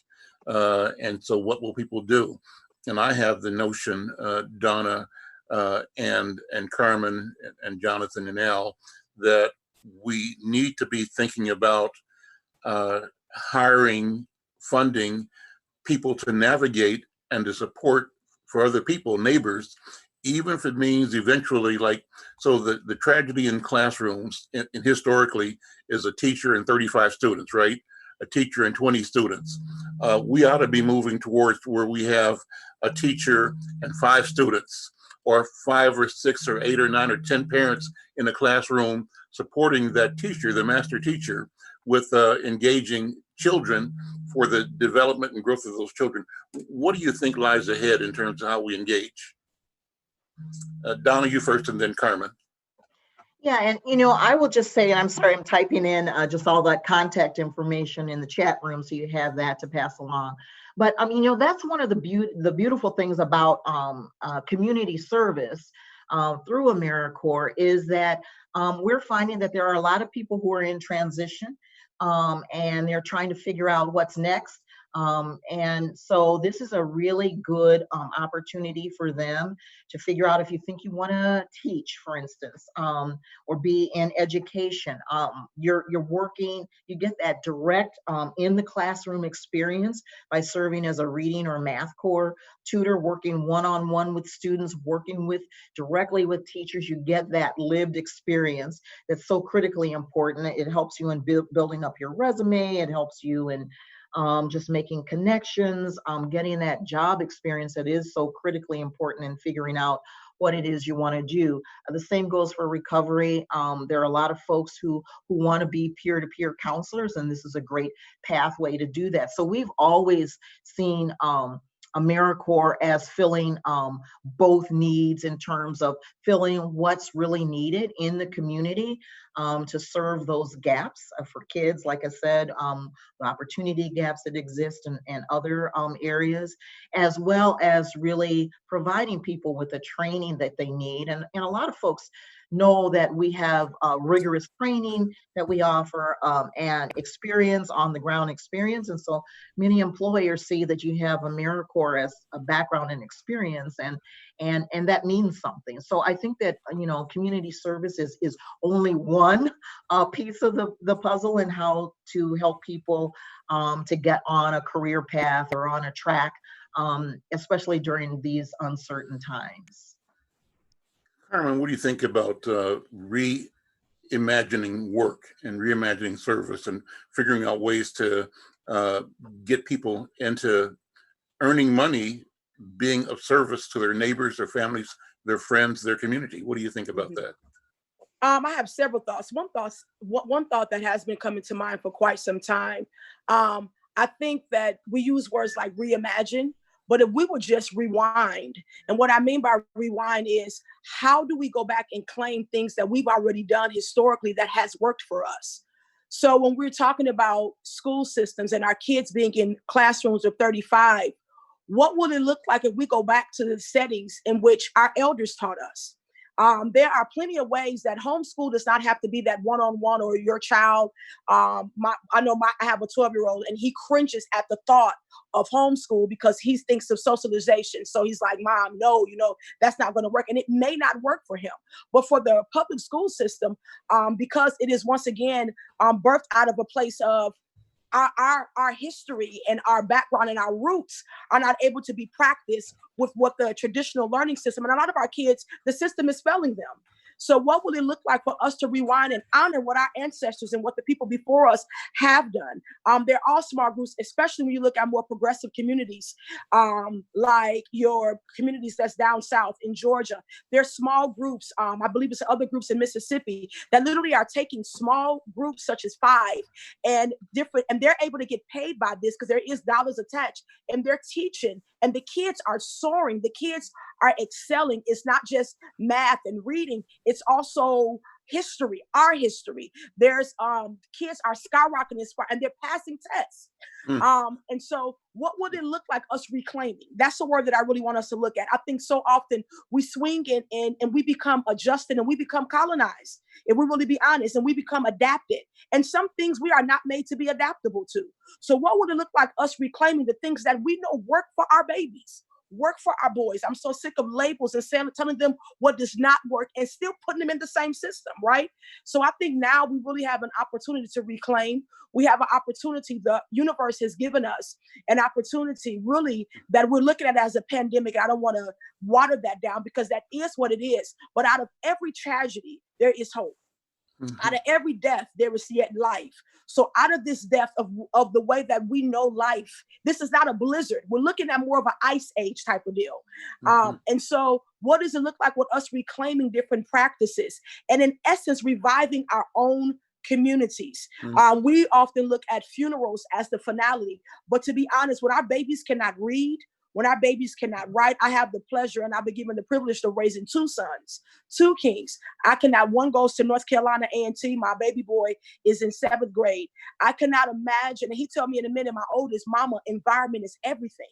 And so what will people do? And I have the notion, Donna and Carmen and Jonathan and Al, that we need to be thinking about hiring, funding people to navigate and to support for other people, neighbors, even if it means eventually, like, so the tragedy in classrooms in historically is a teacher and 35 students, right? A teacher and 20 students. We ought to be moving towards where we have a teacher and 5 students, or 5 or 6 or 8 or 9 or 10 parents in a classroom supporting that teacher, the master teacher, with engaging children for the development and growth of those children. What do you think lies ahead in terms of how we engage? Donna, you first, and then Carmen. Yeah, and you know, I will just say, and I'm sorry, I'm typing in just all that contact information in the chat room, so you have that to pass along. But you know, that's one of the beautiful things about community service through AmeriCorps, is that we're finding that there are a lot of people who are in transition, and they're trying to figure out what's next. And so this is a really good opportunity for them to figure out if you think you want to teach, for instance, or be in education. You're working, you get that direct in the classroom experience by serving as a reading or math core tutor, working one-on-one with students, working directly with teachers. You get that lived experience that's so critically important. It helps you in building up your resume. It helps you in just making connections, getting that job experience that is so critically important in figuring out what it is you want to do. The same goes for recovery. There are a lot of folks who want to be peer-to-peer counselors, and this is a great pathway to do that. So we've always seen AmeriCorps as filling both needs in terms of filling what's really needed in the community to serve those gaps for kids, like I said, the opportunity gaps that exist in other areas, as well as really providing people with the training that they need. And a lot of folks know that we have rigorous training that we offer and experience, on the ground experience. And so many employers see that you have AmeriCorps as a background and experience, and that means something. So I think that, community service is only one piece of the puzzle in how to help people to get on a career path or on a track, especially during these uncertain times. Carmen, what do you think about reimagining work and reimagining service and figuring out ways to get people into earning money, being of service to their neighbors, their families, their friends, their community? What do you think about that? I have several thoughts. One thought that has been coming to mind for quite some time. I think that we use words like reimagine, but if we would just rewind, and what I mean by rewind is, how do we go back and claim things that we've already done historically that has worked for us? So when we're talking about school systems and our kids being in classrooms of 35, what would it look like if we go back to the settings in which our elders taught us? There are plenty of ways that homeschool does not have to be that one-on-one or your child. I have a 12-year-old and he cringes at the thought of homeschool because he thinks of socialization. So he's like, Mom, no, that's not going to work. And it may not work for him. But for the public school system, because it is once again birthed out of a place of our history and our background and our roots are not able to be practiced with what the traditional learning system, and a lot of our kids, the system is failing them. So what will it look like for us to rewind and honor what our ancestors and what the people before us have done? There are small groups, especially when you look at more progressive communities, like your communities that's down south in Georgia. There's small groups, I believe it's other groups in Mississippi, that literally are taking small groups such as 5 and they're able to get paid by this because there is dollars attached, and they're teaching, and the kids are soaring. The kids are excelling. It's not just math and reading. It's also history, our history. There's kids are skyrocketing and they're passing tests. And so what would it look like us reclaiming? That's the word that I really want us to look at. I think so often we swing in and we become adjusted and we become colonized, if we really be honest, and we become adapted. And some things we are not made to be adaptable to. So what would it look like us reclaiming the things that we know work for our babies, work for our boys? I'm so sick of labels and telling them what does not work and still putting them in the same system, right? So I think now we really have an opportunity to reclaim. We have an opportunity, the universe has given us an opportunity really that we're looking at as a pandemic. I don't want to water that down because that is what it is. But out of every tragedy, there is hope. Mm-hmm. Out of every death, there is yet life. So out of this death of the way that we know life, this is not a blizzard. We're looking at more of an ice age type of deal. Mm-hmm. And so what does it look like with us reclaiming different practices and in essence, reviving our own communities? Mm-hmm. We often look at funerals as the finality, but to be honest, when our babies cannot read, when our babies cannot write, I have the pleasure and I've been given the privilege of raising 2 sons, 2 kings. One goes to North Carolina A&T. My baby boy is in 7th grade. I cannot imagine, and he told me in a minute, my oldest, Mama, environment is everything.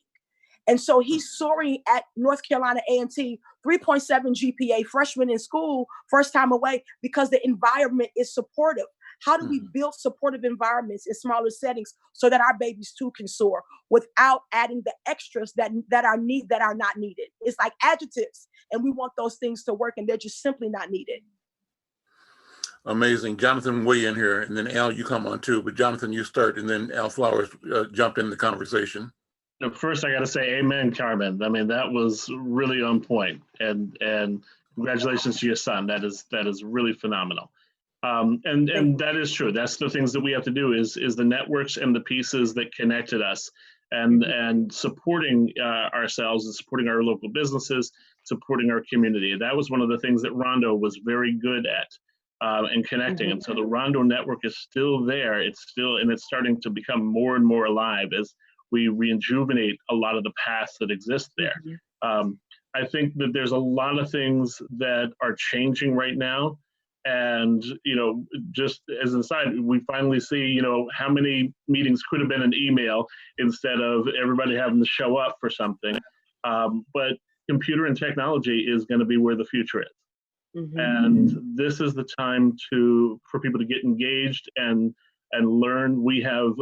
And so he's soaring at North Carolina A&T, 3.7 GPA, freshman in school, first time away, because the environment is supportive. How do we build supportive environments in smaller settings so that our babies too can soar without adding the extras that are not needed? It's like adjectives, and we want those things to work, and they're just simply not needed. Amazing. Jonathan, weigh in here, and then Al, you come on too. But Jonathan, you start, and then Al Flowers jump in the conversation. First, I got to say, amen, Carmen. I mean, that was really on point, and congratulations to your son. That is really phenomenal. And that is true. That's the things that we have to do is the networks and the pieces that connected us, and supporting ourselves and supporting our local businesses, supporting our community. That was one of the things that Rondo was very good at. And connecting. And so the Rondo network is still there. It's starting to become more and more alive as we rejuvenate a lot of the past that exist there. I think that there's a lot of things that are changing right now. And, just as an aside, we finally see, how many meetings could have been an email instead of everybody having to show up for something. But computer and technology is going to be where the future is. And this is the time for people to get engaged and learn. We have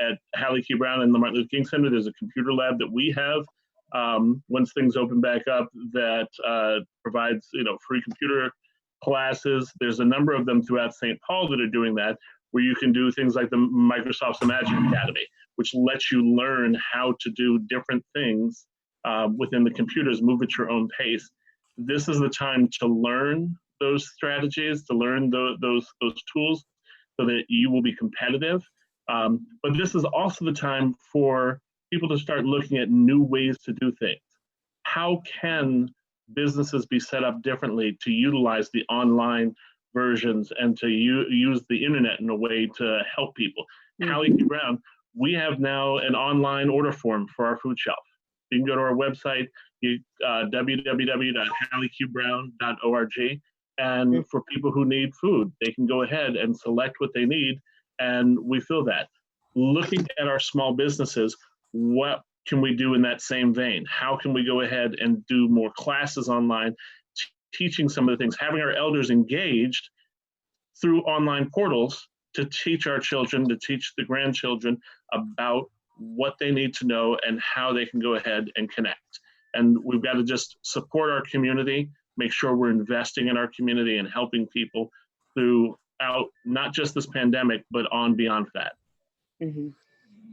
at Hugh Brown and the Martin Luther King Center, there's a computer lab that we have once things open back up that provides free computer classes. There's a number of them throughout St. Paul that are doing that, where you can do things like the Microsoft's Imagine Academy, which lets you learn how to do different things within the computers, move at your own pace. This is the time to learn those strategies, to learn those tools so that you will be competitive. But this is also the time for people to start looking at new ways to do things. How can businesses be set up differently to utilize the online versions and to use the internet in a way to help people? Hugh Brown, we have now an online order form for our food shelf. You can go to our website, www.hallieqbrown.org, and for people who need food, they can go ahead and select what they need, and we fill that. Looking at our small businesses, what can we do in that same vein? How can we go ahead and do more classes online, teaching some of the things, having our elders engaged through online portals to teach our children, to teach the grandchildren about what they need to know and how they can go ahead and connect. And we've got to just support our community, make sure we're investing in our community and helping people throughout not just this pandemic, but on beyond that.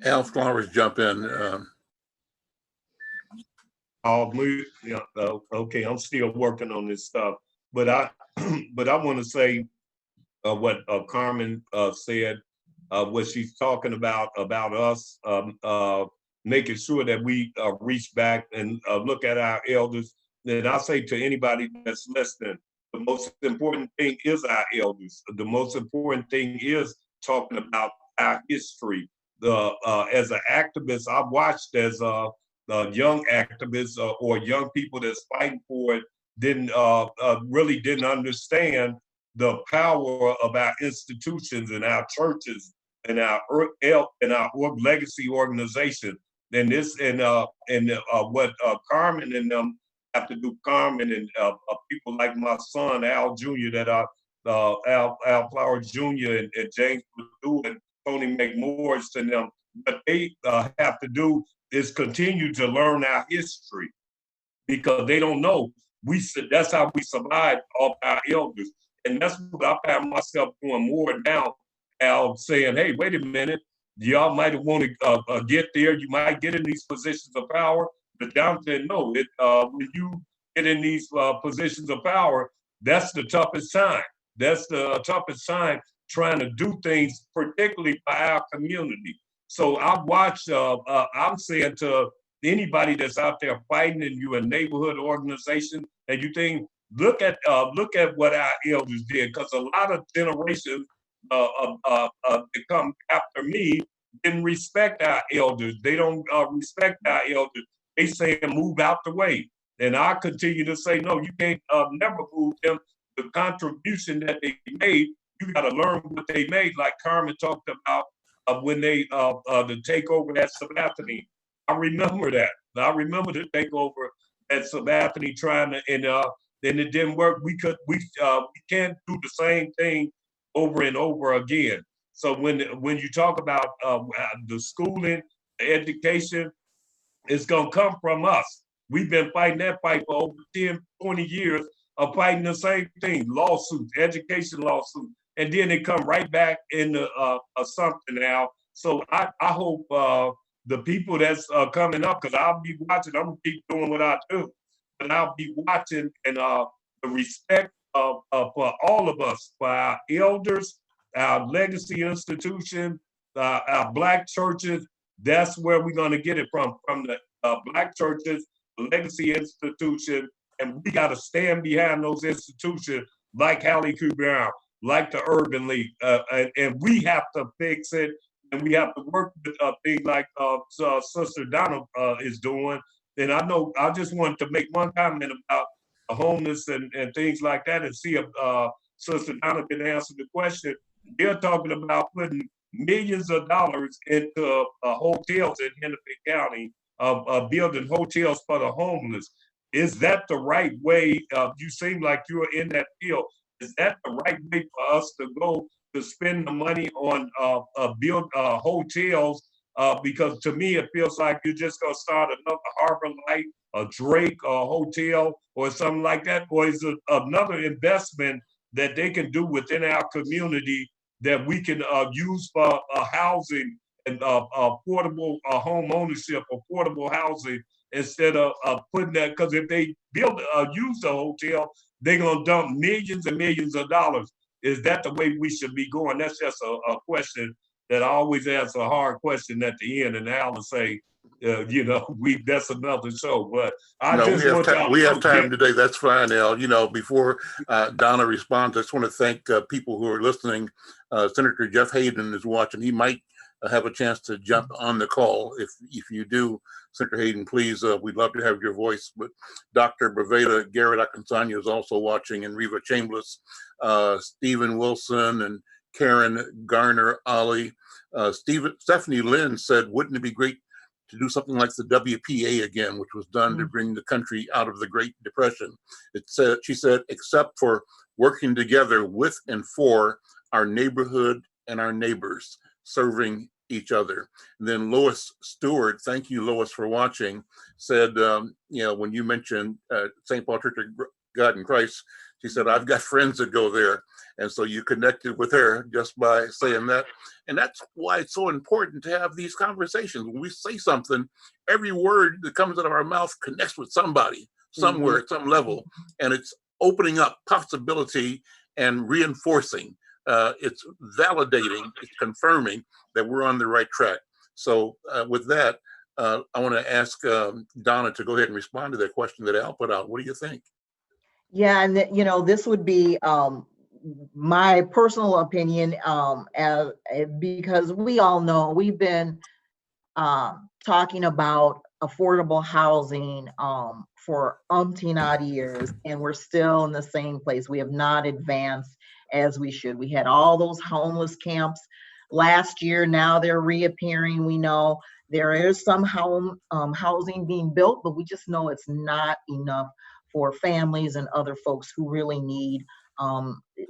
Al Flowers, jump in. Okay, I'm still working on this stuff, but I want to say what Carmen said. What she's talking about us making sure that we reach back and look at our elders. And I say to anybody that's listening, the most important thing is our elders. The most important thing is talking about our history. As an activist, I've watched as young activists or young people that's fighting for it really didn't understand the power of our institutions and our churches and our legacy organization. And what Carmen and them have to do, Carmen and people like my son Al Jr. that are Al Flowers Jr. and James Perdue and Tony McMorris and them, what they have to do is continue to learn our history, because they don't know. That's how we survived off our elders. And that's what I found myself doing more now, Al, saying, hey, wait a minute, y'all might want to get there. You might get in these positions of power. But John said, no, when you get in these positions of power, that's the toughest time. That's the toughest time trying to do things, particularly by our community. So I've watched, I'm saying to anybody that's out there fighting and you're a neighborhood organization and you think, look at what our elders did, because a lot of generations that come after me didn't respect our elders. They don't respect our elders. They say move out the way. And I continue to say, no, you can't never move them. The contribution that they made, you got to learn what they made, like Carmen talked about when they the takeover at Sabathani. I remember that. I remember the takeover at Sabathani trying to, and it didn't work. We can't do the same thing over and over again. So when you talk about the schooling, the education, it's gonna come from us. We've been fighting that fight for over 10, 20 years of fighting the same thing, lawsuits, education lawsuits, and then they come right back into something now. So I hope the people that's coming up, because I'll be watching, I'm gonna keep doing what I do, but I'll be watching, and the respect for all of us, for our elders, our legacy institution, our Black churches. That's where we're going to get it from the Black churches, legacy institution, and we got to stand behind those institutions like Hugh Brown, like the Urban League, and we have to fix it, and we have to work with things like Sister Donna is doing. And I know I just wanted to make one comment about the homeless and things like that, and see if Sister Donna can answer the question. They're talking about putting millions of dollars into hotels in Hennepin County, building hotels for the homeless. Is that the right way? You seem like you're in that field. Is that the right way for us to go to spend the money on build hotels? Because to me, it feels like you're just going to start another Harbor Light, a Drake, a hotel, or something like that. Or is it another investment that they can do within our community that we can use for housing and affordable home ownership, affordable housing, instead of putting that? Because if they use the hotel, they're going to dump millions and millions of dollars. Is that the way we should be going? That's just a question that I always ask, a hard question at the end, and Al will say, that's another show. But we have time today. That's fine, Al. Before Donna responds, I just want to thank people who are listening. Senator Jeff Hayden is watching. He might have a chance to jump on the call. If you do, Senator Hayden, please, we'd love to have your voice. But Dr. Breveda Garrett Akinsanya is also watching, and Reva Chambliss, Stephen Wilson, and Karen Garner Ali. Stephanie Lynn said, wouldn't it be great to do something like the WPA again, which was done to bring the country out of the Great Depression? She said, except for working together with and for our neighborhood and our neighbors, serving each other. And then Lois Stewart, thank you, Lois, for watching, said, when you mentioned St. Paul Church of God in Christ, she said, I've got friends that go there. And so you connected with her just by saying that. And that's why it's so important to have these conversations. When we say something, every word that comes out of our mouth connects with somebody, somewhere, at some level. And it's opening up possibility and reinforcing. It's validating, it's confirming that we're on the right track. So with that, I want to ask Donna to go ahead and respond to that question that Al put out. What do you think? Yeah, and this would be my personal opinion, because we all know we've been talking about affordable housing for umpteen odd years, and we're still in the same place. We have not advanced as we should. We had all those homeless camps last year. Now they're reappearing. We know there is some housing being built, but we just know it's not enough for families and other folks who really need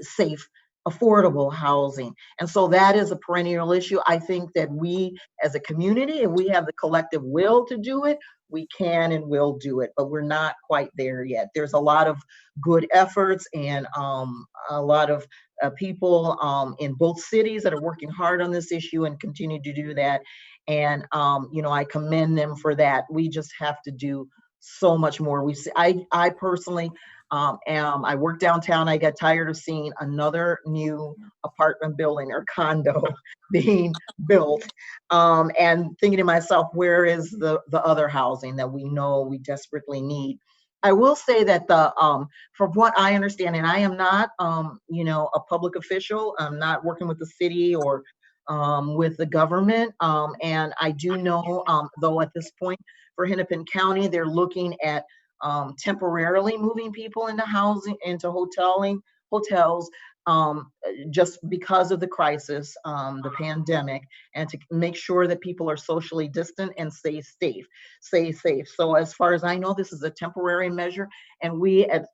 safe, affordable housing. And so that is a perennial issue. I think that we as a community, if we have the collective will to do it, we can and will do it, but we're not quite there yet. There's a lot of good efforts and a lot of people in both cities that are working hard on this issue and continue to do that. And, I commend them for that. We just have to do so much more. I personally I work downtown. I got tired of seeing another new apartment building or condo being built, and thinking to myself, where is the other housing that we know we desperately need? I will say that from what I understand, and I am not, a public official. I'm not working with the city or with the government, and I do know, though, at this point for Hennepin County, they're looking at temporarily moving people into hotels, just because of the crisis, the pandemic, and to make sure that people are socially distant and stay safe. So as far as I know, this is a temporary measure, and we at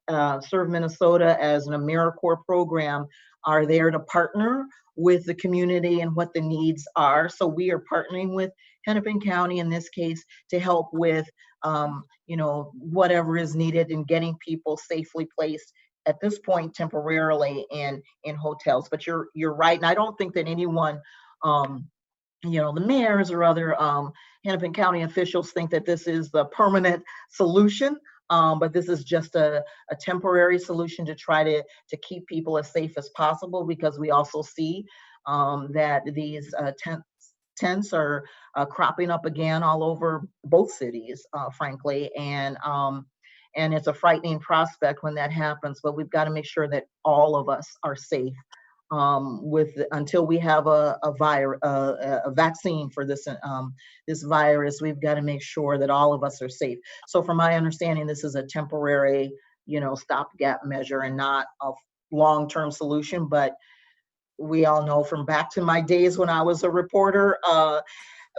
Serve Minnesota, as an AmeriCorps program, are there to partner with the community and what the needs are. So we are partnering with Hennepin County in this case to help with, whatever is needed in getting people safely placed at this point temporarily in hotels. But you're right, and I don't think that anyone, the mayors or other Hennepin County officials think that this is the permanent solution. But this is just a temporary solution to try to keep people as safe as possible, because we also see that these tents are cropping up again all over both cities, frankly, and it's a frightening prospect when that happens. But we've got to make sure that all of us are safe until we have a vaccine for this this virus. We've got to make sure that all of us are safe. So from my understanding, this is a temporary, stopgap measure and not a long-term solution. But we all know from back to my days when I was a reporter,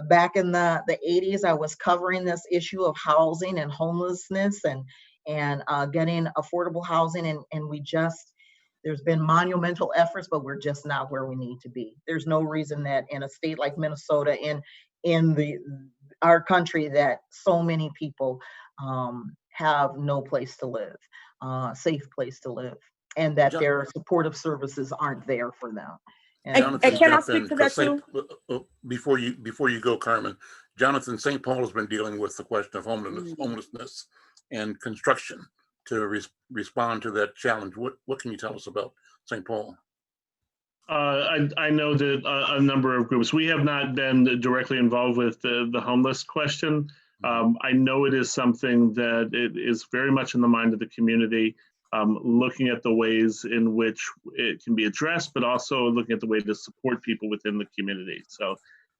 back in the 80s, I was covering this issue of housing and homelessness and getting affordable housing, and there's been monumental efforts, but we're just not where we need to be. There's no reason that in a state like Minnesota, in our country, that so many people have no place to live, safe place to live, and that their supportive services aren't there for them. And can I speak to that too? Before you go, Carmen, Jonathan, St. Paul has been dealing with the question of homelessness and construction to respond to that challenge. What can you tell us about St. Paul? I know that a number of groups, we have not been directly involved with the homeless question. I know it is something that it is very much in the mind of the community, looking at the ways in which it can be addressed, but also looking at the way to support people within the community. So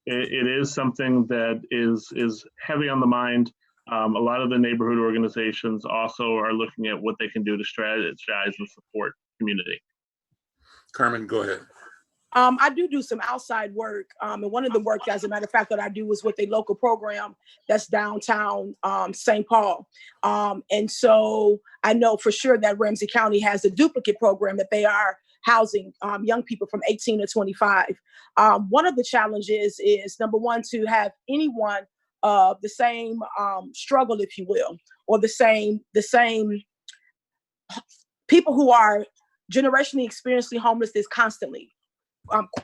it is something that is heavy on the mind. A lot of the neighborhood organizations also are looking at what they can do to strategize and support community. Carmen, go ahead. I do some outside work. And one of the work, as a matter of fact, that I do is with a local program that's downtown St. Paul. And so I know for sure that Ramsey County has a duplicate program that they are housing young people from 18 to 25. One of the challenges is, number one, to have anyone of the same struggle, if you will, or the same people who are generationally experiencing homelessness constantly,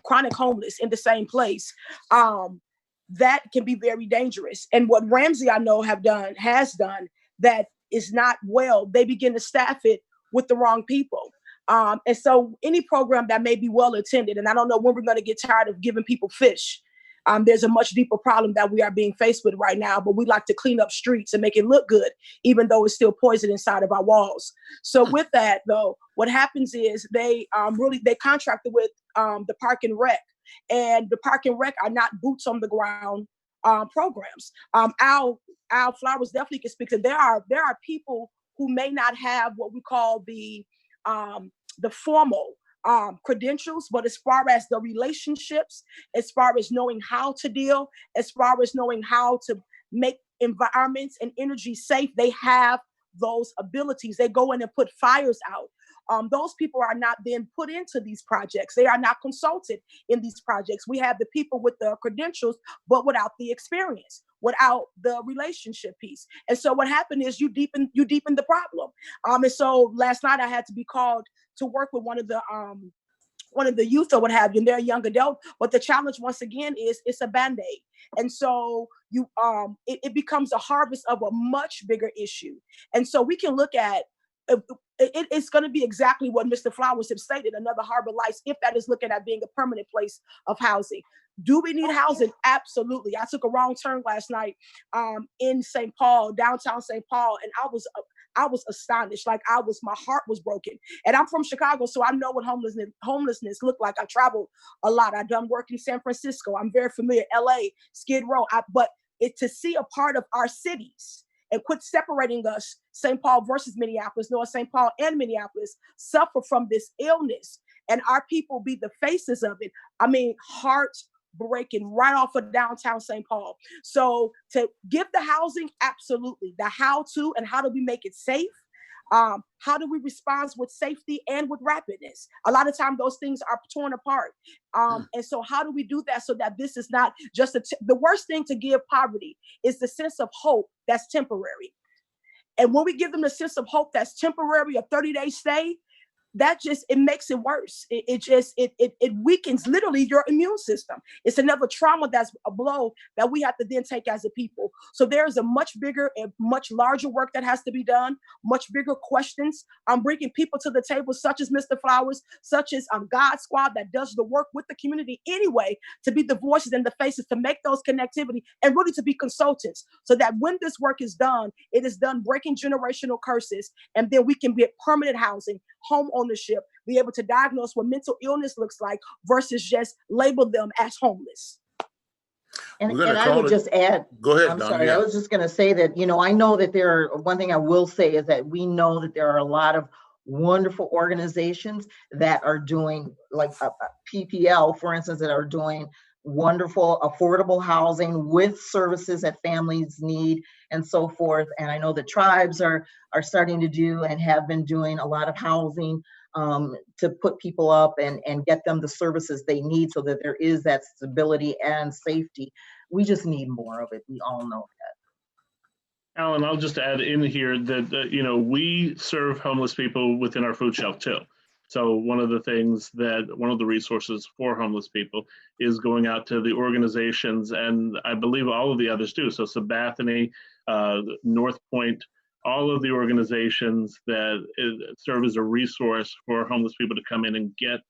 chronic homeless in the same place. That can be very dangerous. And what Ramsey, I know, has done that is not well, they begin to staff it with the wrong people. And so any program that may be well attended, and I don't know when we're going to get tired of giving people fish. There's a much deeper problem that we are being faced with right now, but we like to clean up streets and make it look good, even though it's still poison inside of our walls. So with that, though, what happens is they contracted with the Park and Rec, and the Park and Rec are not boots on the ground programs. Al Flores definitely can speak to. There are people who may not have what we call the formal credentials, but as far as the relationships, as far as knowing how to deal, as far as knowing how to make environments and energy safe, they have those abilities. They go in and put fires out. Those people are not then put into these projects. They are not consulted in these projects. We have the people with the credentials, but without the experience, without the relationship piece. And so what happened is you deepen the problem. And so last night I had to be called to work with one of the youth or what have you, and they're a young adult. But the challenge, once again, is it's a Band-Aid. And so it becomes a harvest of a much bigger issue. And so we can look at, it's going to be exactly what Mr. Flowers have stated, another Harbor Lights, if that is looking at being a permanent place of housing. Do we need housing? Absolutely. I took a wrong turn last night in St. Paul, downtown St. Paul, and I was astonished. My heart was broken. And I'm from Chicago, so I know what homelessness looked like. I traveled a lot. I've done work in San Francisco. I'm very familiar, LA, Skid Row. But to see a part of our cities and quit separating us, St. Paul versus Minneapolis, North St. Paul and Minneapolis, suffer from this illness, and our people be the faces of it. I mean, hearts breaking right off of downtown St. Paul. So to give the housing, absolutely. The how to and how do we make it safe? How do we respond with safety and with rapidness? A lot of times those things are torn apart. And so how do we do that so that this is not just the worst thing to give poverty is the sense of hope that's temporary. And when we give them the sense of hope that's temporary, a 30-day stay, it makes it worse. It weakens literally your immune system. It's another trauma, that's a blow that we have to then take as a people. So there's a much bigger and much larger work that has to be done, much bigger questions. I'm bringing people to the table, such as Mr. Flowers, such as God Squad, that does the work with the community anyway, to be the voices and the faces, to make those connectivity, and really to be consultants, so that when this work is done, it is done breaking generational curses, and then we can be at permanent housing, home ownership, be able to diagnose what mental illness looks like versus just label them as homeless. And I would just add, go ahead, I'm Donna, sorry, yeah. I was just going to say that, I know that one thing I will say is that we know that there are a lot of wonderful organizations that are doing, like PPL, for instance, that are doing wonderful affordable housing with services that families need and so forth. And I know the tribes are starting to do and have been doing a lot of housing to put people up and get them the services they need, so that there is that stability and safety. We just need more of it. We all know that. Alan, I'll just add in here that, we serve homeless people within our food shelf too. So one of the resources for homeless people is going out to the organizations, and I believe all of the others do. So Sabathani, North Point, all of the organizations that serve as a resource for homeless people to come in and get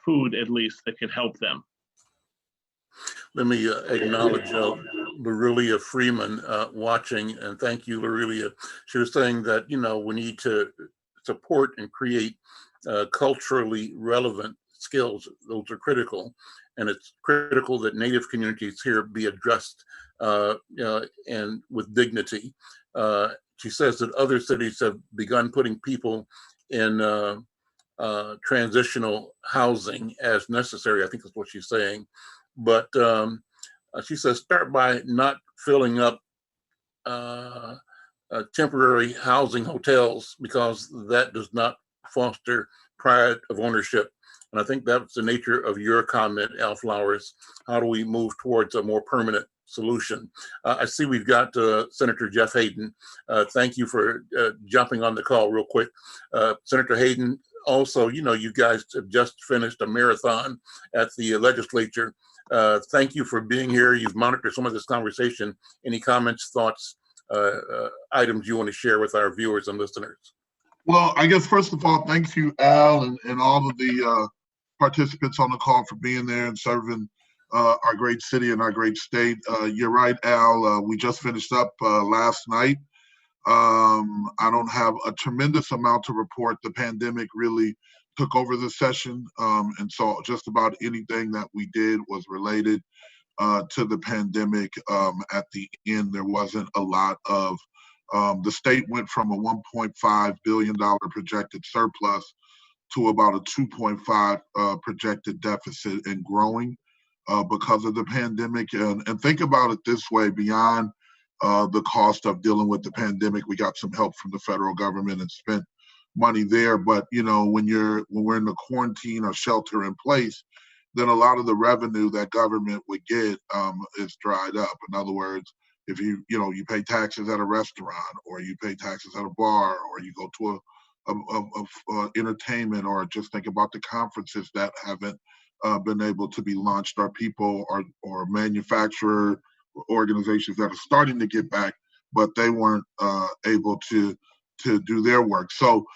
food, at least, that can help them. Let me acknowledge Lorelia Freeman watching, and thank you, Lorelia. She was saying that, we need to support and create culturally relevant skills. Those are critical, and it's critical that Native communities here be addressed and with dignity. She says that other cities have begun putting people in transitional housing as necessary. I think that's what she's saying. But she says, start by not filling up temporary housing hotels, because that does not foster pride of ownership. And I think that's the nature of your comment, Al Flowers. How do we move towards a more permanent solution? I see we've got Senator Jeff Hayden. Thank you for jumping on the call real quick. Senator Hayden, also, you guys have just finished a marathon at the legislature. Thank you for being here. You've monitored some of this conversation. Any comments, thoughts, items you want to share with our viewers and listeners? Well, I guess first of all, thank you, Al, and all of the participants on the call for being there and serving our great city and our great state. You're right, Al. We just finished up last night. I don't have a tremendous amount to report. The pandemic really took over the session, and so just about anything that we did was related to the pandemic. At the end, there wasn't a lot of the state went from a $1.5 billion projected surplus to about a 2.5 projected deficit and growing because of the pandemic. And think about it this way, beyond the cost of dealing with the pandemic, we got some help from the federal government and spent money there. But when we're in the quarantine or shelter in place, then a lot of the revenue that government would get is dried up. In other words, if you pay taxes at a restaurant, or you pay taxes at a bar, or you go to a entertainment, or just think about the conferences that haven't been able to be launched, or people or manufacturer organizations that are starting to get back, but they weren't able to do their work. So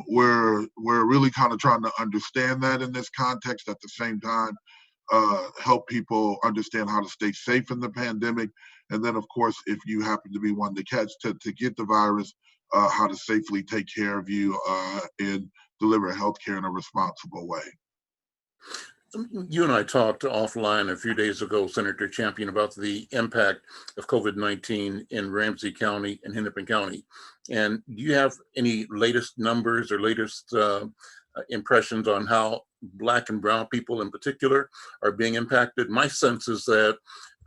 we're really kind of trying to understand that in this context. At the same time, help people understand how to stay safe in the pandemic. And then, of course, if you happen to be one to get the virus, how to safely take care of you and deliver healthcare in a responsible way. You and I talked offline a few days ago, Senator Champion, about the impact of COVID-19 in Ramsey County and Hennepin County. And do you have any latest numbers or latest impressions on how Black and brown people in particular are being impacted. My sense is that,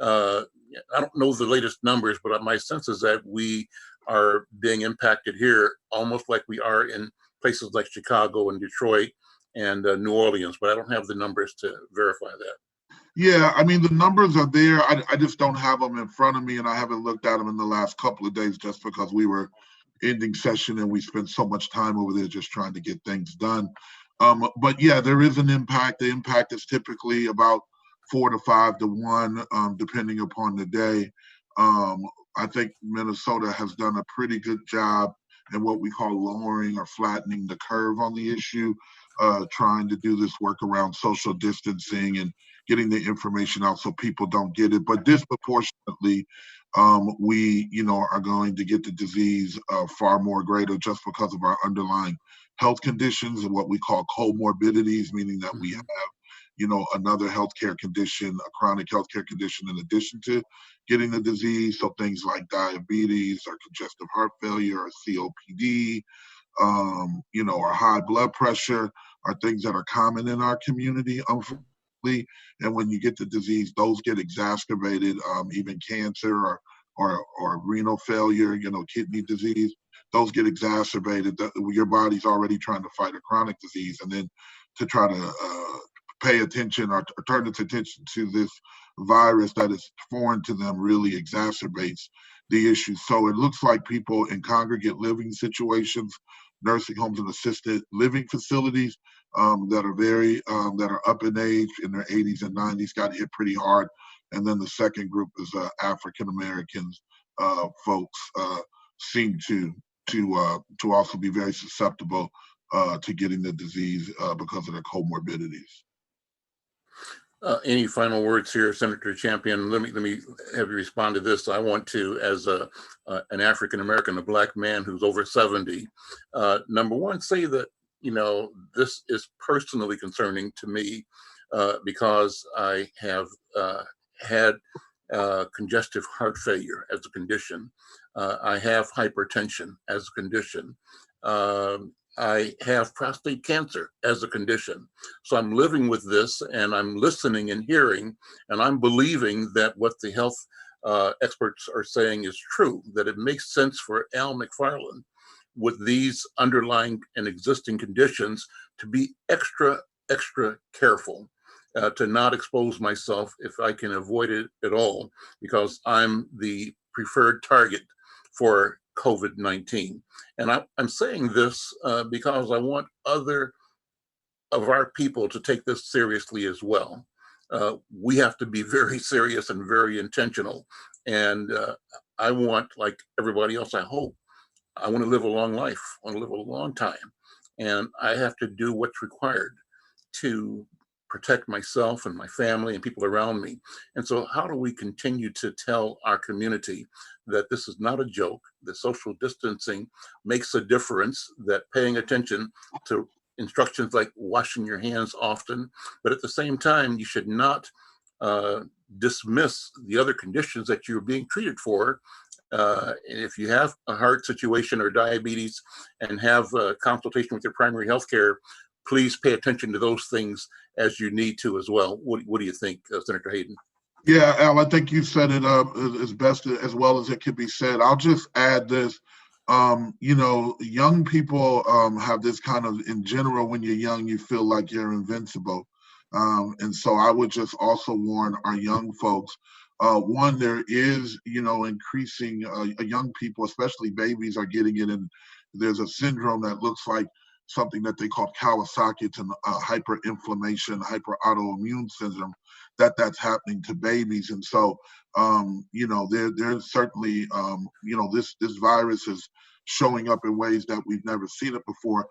I don't know the latest numbers, but my sense is that we are being impacted here almost like we are in places like Chicago and Detroit and New Orleans, but I don't have the numbers to verify that. Yeah, I mean, the numbers are there. I just don't have them in front of me, and I haven't looked at them in the last couple of days just because we were ending session and we spent so much time over there just trying to get things done. But yeah, there is an impact. The impact is typically about 4 to 5 to 1, depending upon the day. I think Minnesota has done a pretty good job in what we call lowering or flattening the curve on the issue, trying to do this work around social distancing and getting the information out so people don't get it. But disproportionately, we, are going to get the disease far more greater just because of our underlying health conditions and what we call comorbidities, meaning that we have, another healthcare condition, a chronic healthcare condition in addition to getting the disease. So things like diabetes or congestive heart failure or COPD, or high blood pressure are things that are common in our community, unfortunately. And when you get the disease, those get exacerbated. Even cancer or renal failure, kidney disease, those get exacerbated. Your body's already trying to fight a chronic disease, and then to try to pay attention or turn its attention to this virus that is foreign to them really exacerbates the issue. So it looks like people in congregate living situations, nursing homes and assisted living facilities that are that are up in age, in their 80s and 90s, got hit pretty hard. And then the second group is African Americans folks seem to also be very susceptible to getting the disease because of their comorbidities. Any final words here, Senator Champion? Let me have you respond to this. I want to, as an African American, a Black man who's over 70, number one, say that this is personally concerning to me because I have had congestive heart failure as a condition. I have hypertension as a condition. I have prostate cancer as a condition. So I'm living with this, and I'm listening and hearing, and I'm believing that what the health experts are saying is true, that it makes sense for Al McFarlane with these underlying and existing conditions to be extra careful, to not expose myself if I can avoid it at all, because I'm the preferred target for COVID-19. And I'm saying this because I want other of our people to take this seriously as well. We have to be very serious and very intentional. And I want, like everybody else, I hope, I want to live a long life. I want to live a long time. And I have to do what's required to protect myself and my family and people around me. And so how do we continue to tell our community that this is not a joke, that social distancing makes a difference, that paying attention to instructions like washing your hands often, but at the same time, you should not dismiss the other conditions that you're being treated for. If you have a heart situation or diabetes and have a consultation with your primary health care, please pay attention to those things as you need to as well. What do you think, Senator Hayden? Yeah, Al, I think you set it up as best as well as it could be said. I'll just add this. Young people have this kind of, in general, when you're young, you feel like you're invincible. And so I would just also warn our young folks. One, there is, increasing young people, especially babies, are getting it. And there's a syndrome that looks like something that they call Kawasaki. It's an hyperinflammation, hyperautoimmune syndrome that's happening to babies. And so, there's certainly, this virus is showing up in ways that we've never seen it before.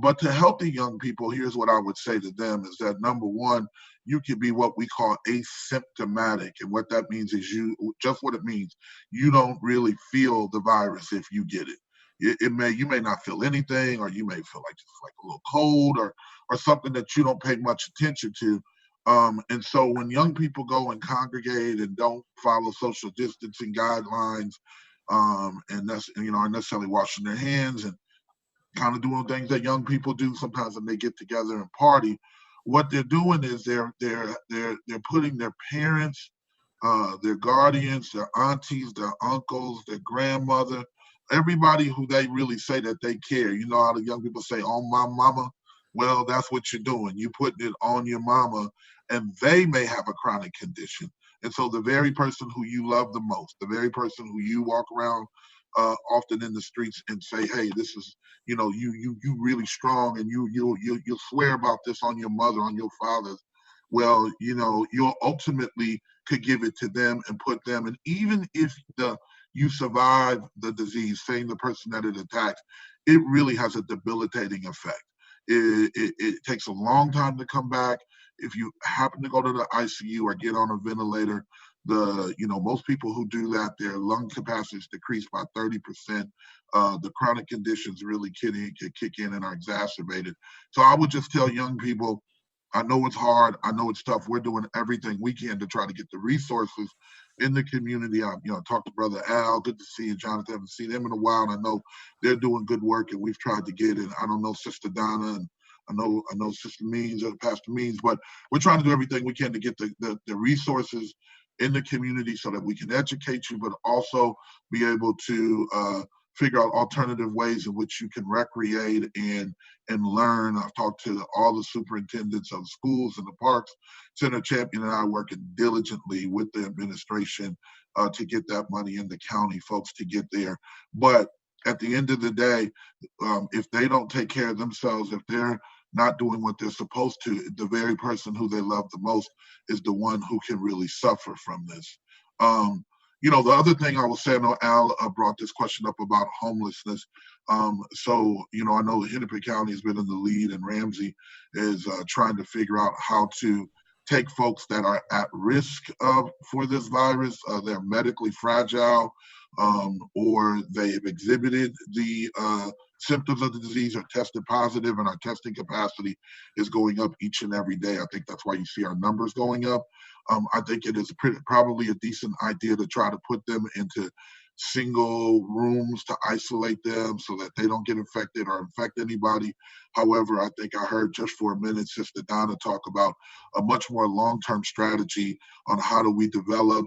But to healthy young people, here's what I would say to them is that, number one, you can be what we call asymptomatic. And what that means is you don't really feel the virus if you get it. You may not feel anything, or you may feel like just like a little cold or something that you don't pay much attention to. And so when young people go and congregate and don't follow social distancing guidelines, and that's, aren't necessarily washing their hands and kind of doing things that young people do sometimes when they get together and party. What they're doing is they're putting their parents, their guardians, their aunties, their uncles, their grandmother, everybody who they really say that they care. You know how the young people say, "On my mama." Well, that's what you're doing. You're putting it on your mama, and they may have a chronic condition. And so the very person who you love the most, the very person who you walk around often in the streets and say, "Hey, this is, you really strong, and you'll swear about this on your mother, on your father." Well, you'll ultimately could give it to them and put them, and even if you survive the disease, saying the person that it attacks, it really has a debilitating effect. It takes a long time to come back. If you happen to go to the ICU or get on a ventilator, most people who do that, their lung capacity is decreased by 30%. The chronic conditions really kick in and are exacerbated. So I would just tell young people, I know it's hard. I know it's tough. We're doing everything we can to try to get the resources in the community. I talked to Brother Al. Good to see you, Jonathan. I haven't seen him in a while, and I know they're doing good work, and we've tried to get it. I don't know Sister Donna, and I know Sister Means or Pastor Means, but we're trying to do everything we can to get the resources in the community so that we can educate you, but also be able to figure out alternative ways in which you can recreate and learn. I've talked to all the superintendents of schools and the parks. Senator Champion and I are working diligently with the administration to get that money in the county, folks, to get there. But at the end of the day, if they don't take care of themselves, if they're not doing what they're supposed to, the very person who they love the most is the one who can really suffer from this. The other thing I will say, I know Al brought this question up about homelessness. I know Hennepin County has been in the lead, and Ramsey is trying to figure out how to take folks that are at risk for this virus. They're medically fragile, or they've exhibited the symptoms of the disease or tested positive, and our testing capacity is going up each and every day. I think that's why you see our numbers going up. I think it is probably a decent idea to try to put them into single rooms to isolate them so that they don't get infected or infect anybody. However, I think I heard just for a minute Sister Donna talk about a much more long-term strategy on how do we develop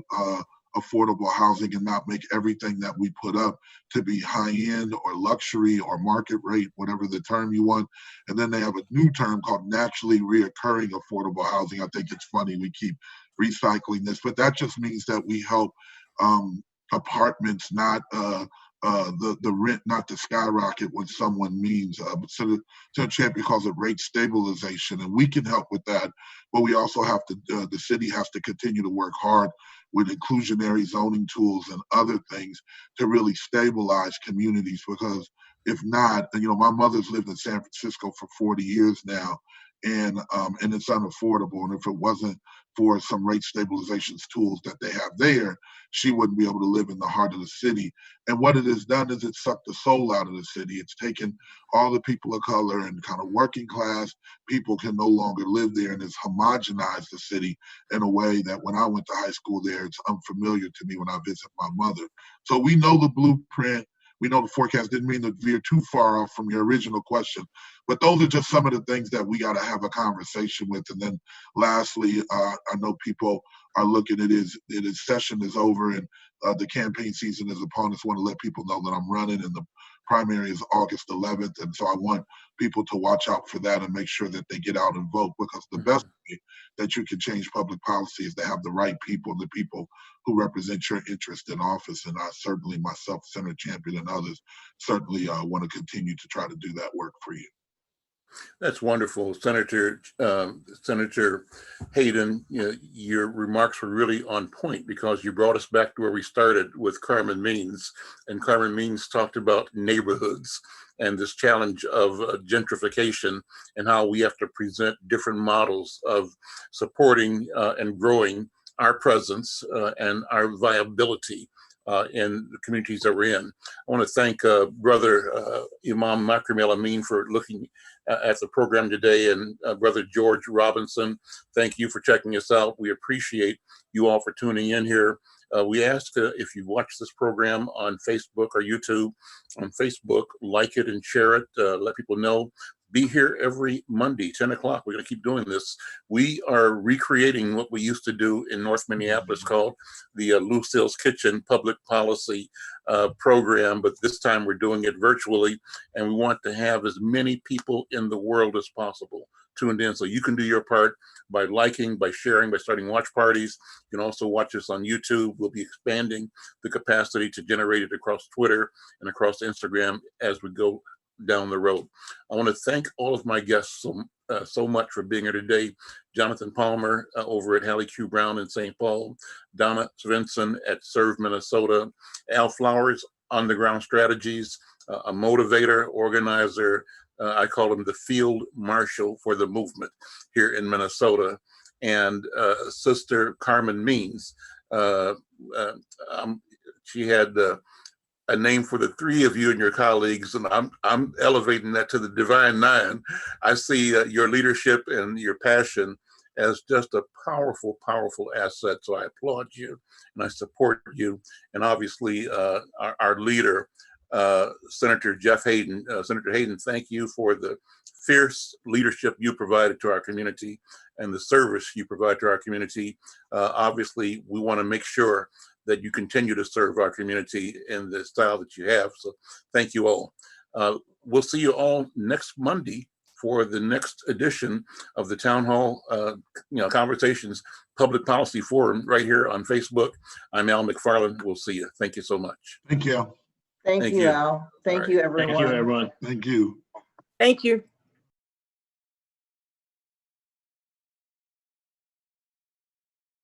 affordable housing and not make everything that we put up to be high-end or luxury or market rate, whatever the term you want. And then they have a new term called naturally reoccurring affordable housing. I think it's funny we keep recycling this, but that just means that we help apartments not the rent not to skyrocket when someone means. Senator Champion calls it rate stabilization, and we can help with that. But we also have to, the city has to continue to work hard with inclusionary zoning tools and other things to really stabilize communities. Because if not, my mother's lived in San Francisco for 40 years now, and it's unaffordable. And if it wasn't for some rate stabilization tools that they have there, she wouldn't be able to live in the heart of the city. And what it has done is it's sucked the soul out of the city. It's taken all the people of color and kind of working class people can no longer live there, and it's homogenized the city in a way that when I went to high school there, it's unfamiliar to me when I visit my mother. So we know the blueprint. We know the forecast. Didn't mean to veer too far off from your original question, but those are just some of the things that we got to have a conversation with. And then lastly, I know people are looking at it as session is over and the campaign season is upon us. I want to let people know that I'm running, and the primary is August 11th. And so I want people to watch out for that and make sure that they get out and vote, because the best way that you can change public policy is to have the right people, the people who represent your interest in office. And I certainly, myself, Senator Champion, and others certainly want to continue to try to do that work for you. That's wonderful, Senator Hayden. Your remarks were really on point, because you brought us back to where we started with Carmen Means, and Carmen Means talked about neighborhoods and this challenge of gentrification and how we have to present different models of supporting and growing our presence and our viability in the communities that we're in. I want to thank Brother Imam Makram El-Amin for looking at the program today, and Brother George Robinson, thank you for checking us out. We appreciate you all for tuning in here. We ask if you watch this program on Facebook or YouTube. On Facebook, like it and share it. Let people know. Be here every Monday, 10 o'clock. We're going to keep doing this. We are recreating what we used to do in North Minneapolis called the Lucille's Kitchen Public Policy program, but this time we're doing it virtually, and we want to have as many people in the world as possible tuned in. So you can do your part by liking, by sharing, by starting watch parties. You can also watch us on YouTube. We'll be expanding the capacity to generate it across Twitter and across Instagram as we go down the road. I want to thank all of my guests so much for being here today. Jonathan Palmer over at Hugh Brown in St. Paul, Donna Vincent at Serve Minnesota, Al Flores, Underground Strategies, a motivator, organizer. I call him the field marshal for the movement here in Minnesota, and Sister Carmen Means. She had a name for the three of you and your colleagues, and I'm elevating that to the Divine Nine. I see your leadership and your passion as just a powerful, powerful asset. So I applaud you and I support you. And obviously our leader, Senator Jeff Hayden. Senator Hayden, thank you for the fierce leadership you provided to our community and the service you provide to our community. Obviously, we want to make sure that you continue to serve our community in the style that you have. So thank you all. We'll see you all next Monday for the next edition of the Town Hall Conversations Public Policy Forum right here on Facebook. I'm Al McFarlane. We'll see you. Thank you so much. Thank you. Thank you, Al. Thank you, everyone. Thank you, everyone. Thank you. Thank you.